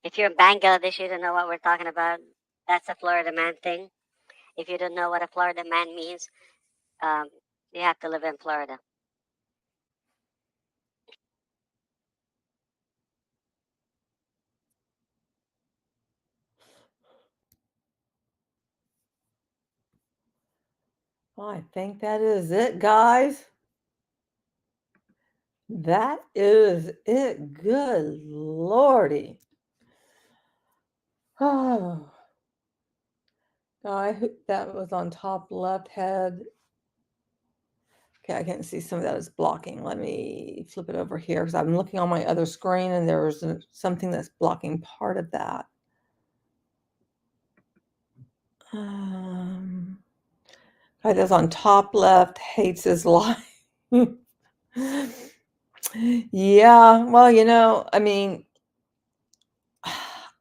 If you're in Bangladesh, you don't know what we're talking about. That's a Florida man thing. If you don't know what a Florida man means, um, you have to live in Florida. I think that is it, guys. That is it. Good lordy. Oh, guy, that was on top left head. Okay, I can see some of that is blocking. Let me flip it over here because I'm looking on my other screen and there's something that's blocking part of that. Guy that's on top left hates his life. Yeah, well, I mean,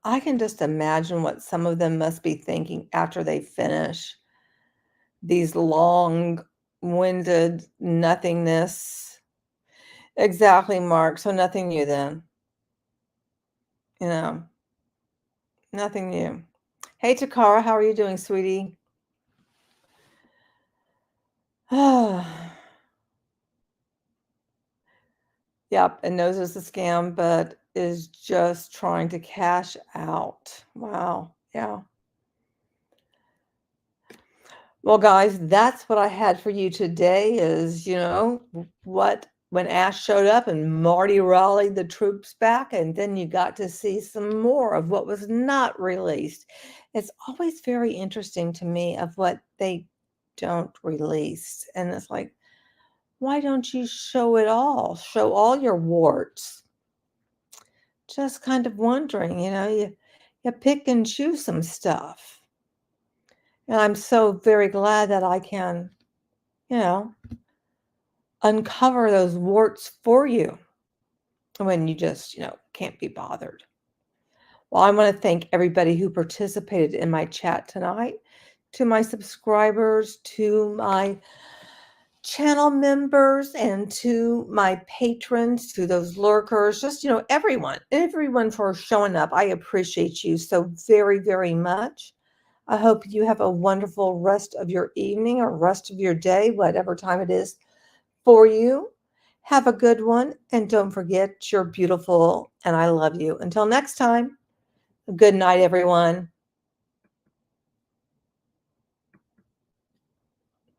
I can just imagine what some of them must be thinking after they finish these long-winded nothingness. Exactly, Mark. So nothing new then. Nothing new. Hey, Takara, how are you doing, sweetie? Yep, and knows it's a scam, but is just trying to cash out. Wow. Yeah. Well, guys, that's what I had for you today is, when Ash showed up and Marty rallied the troops back, and then you got to see some more of what was not released. It's always very interesting to me of what they don't release. And it's like, why don't you show it all? Show all your warts. Just kind of wondering, you pick and choose some stuff. And I'm so very glad that I can, uncover those warts for you when you just, can't be bothered. Well, I want to thank everybody who participated in my chat tonight, to my subscribers, to my channel members, and to my patrons, to those lurkers, just, everyone for showing up. I appreciate you so very, very much. I hope you have a wonderful rest of your evening or rest of your day, whatever time it is for you. Have a good one. And don't forget, you're beautiful and I love you. Until next time, good night, everyone.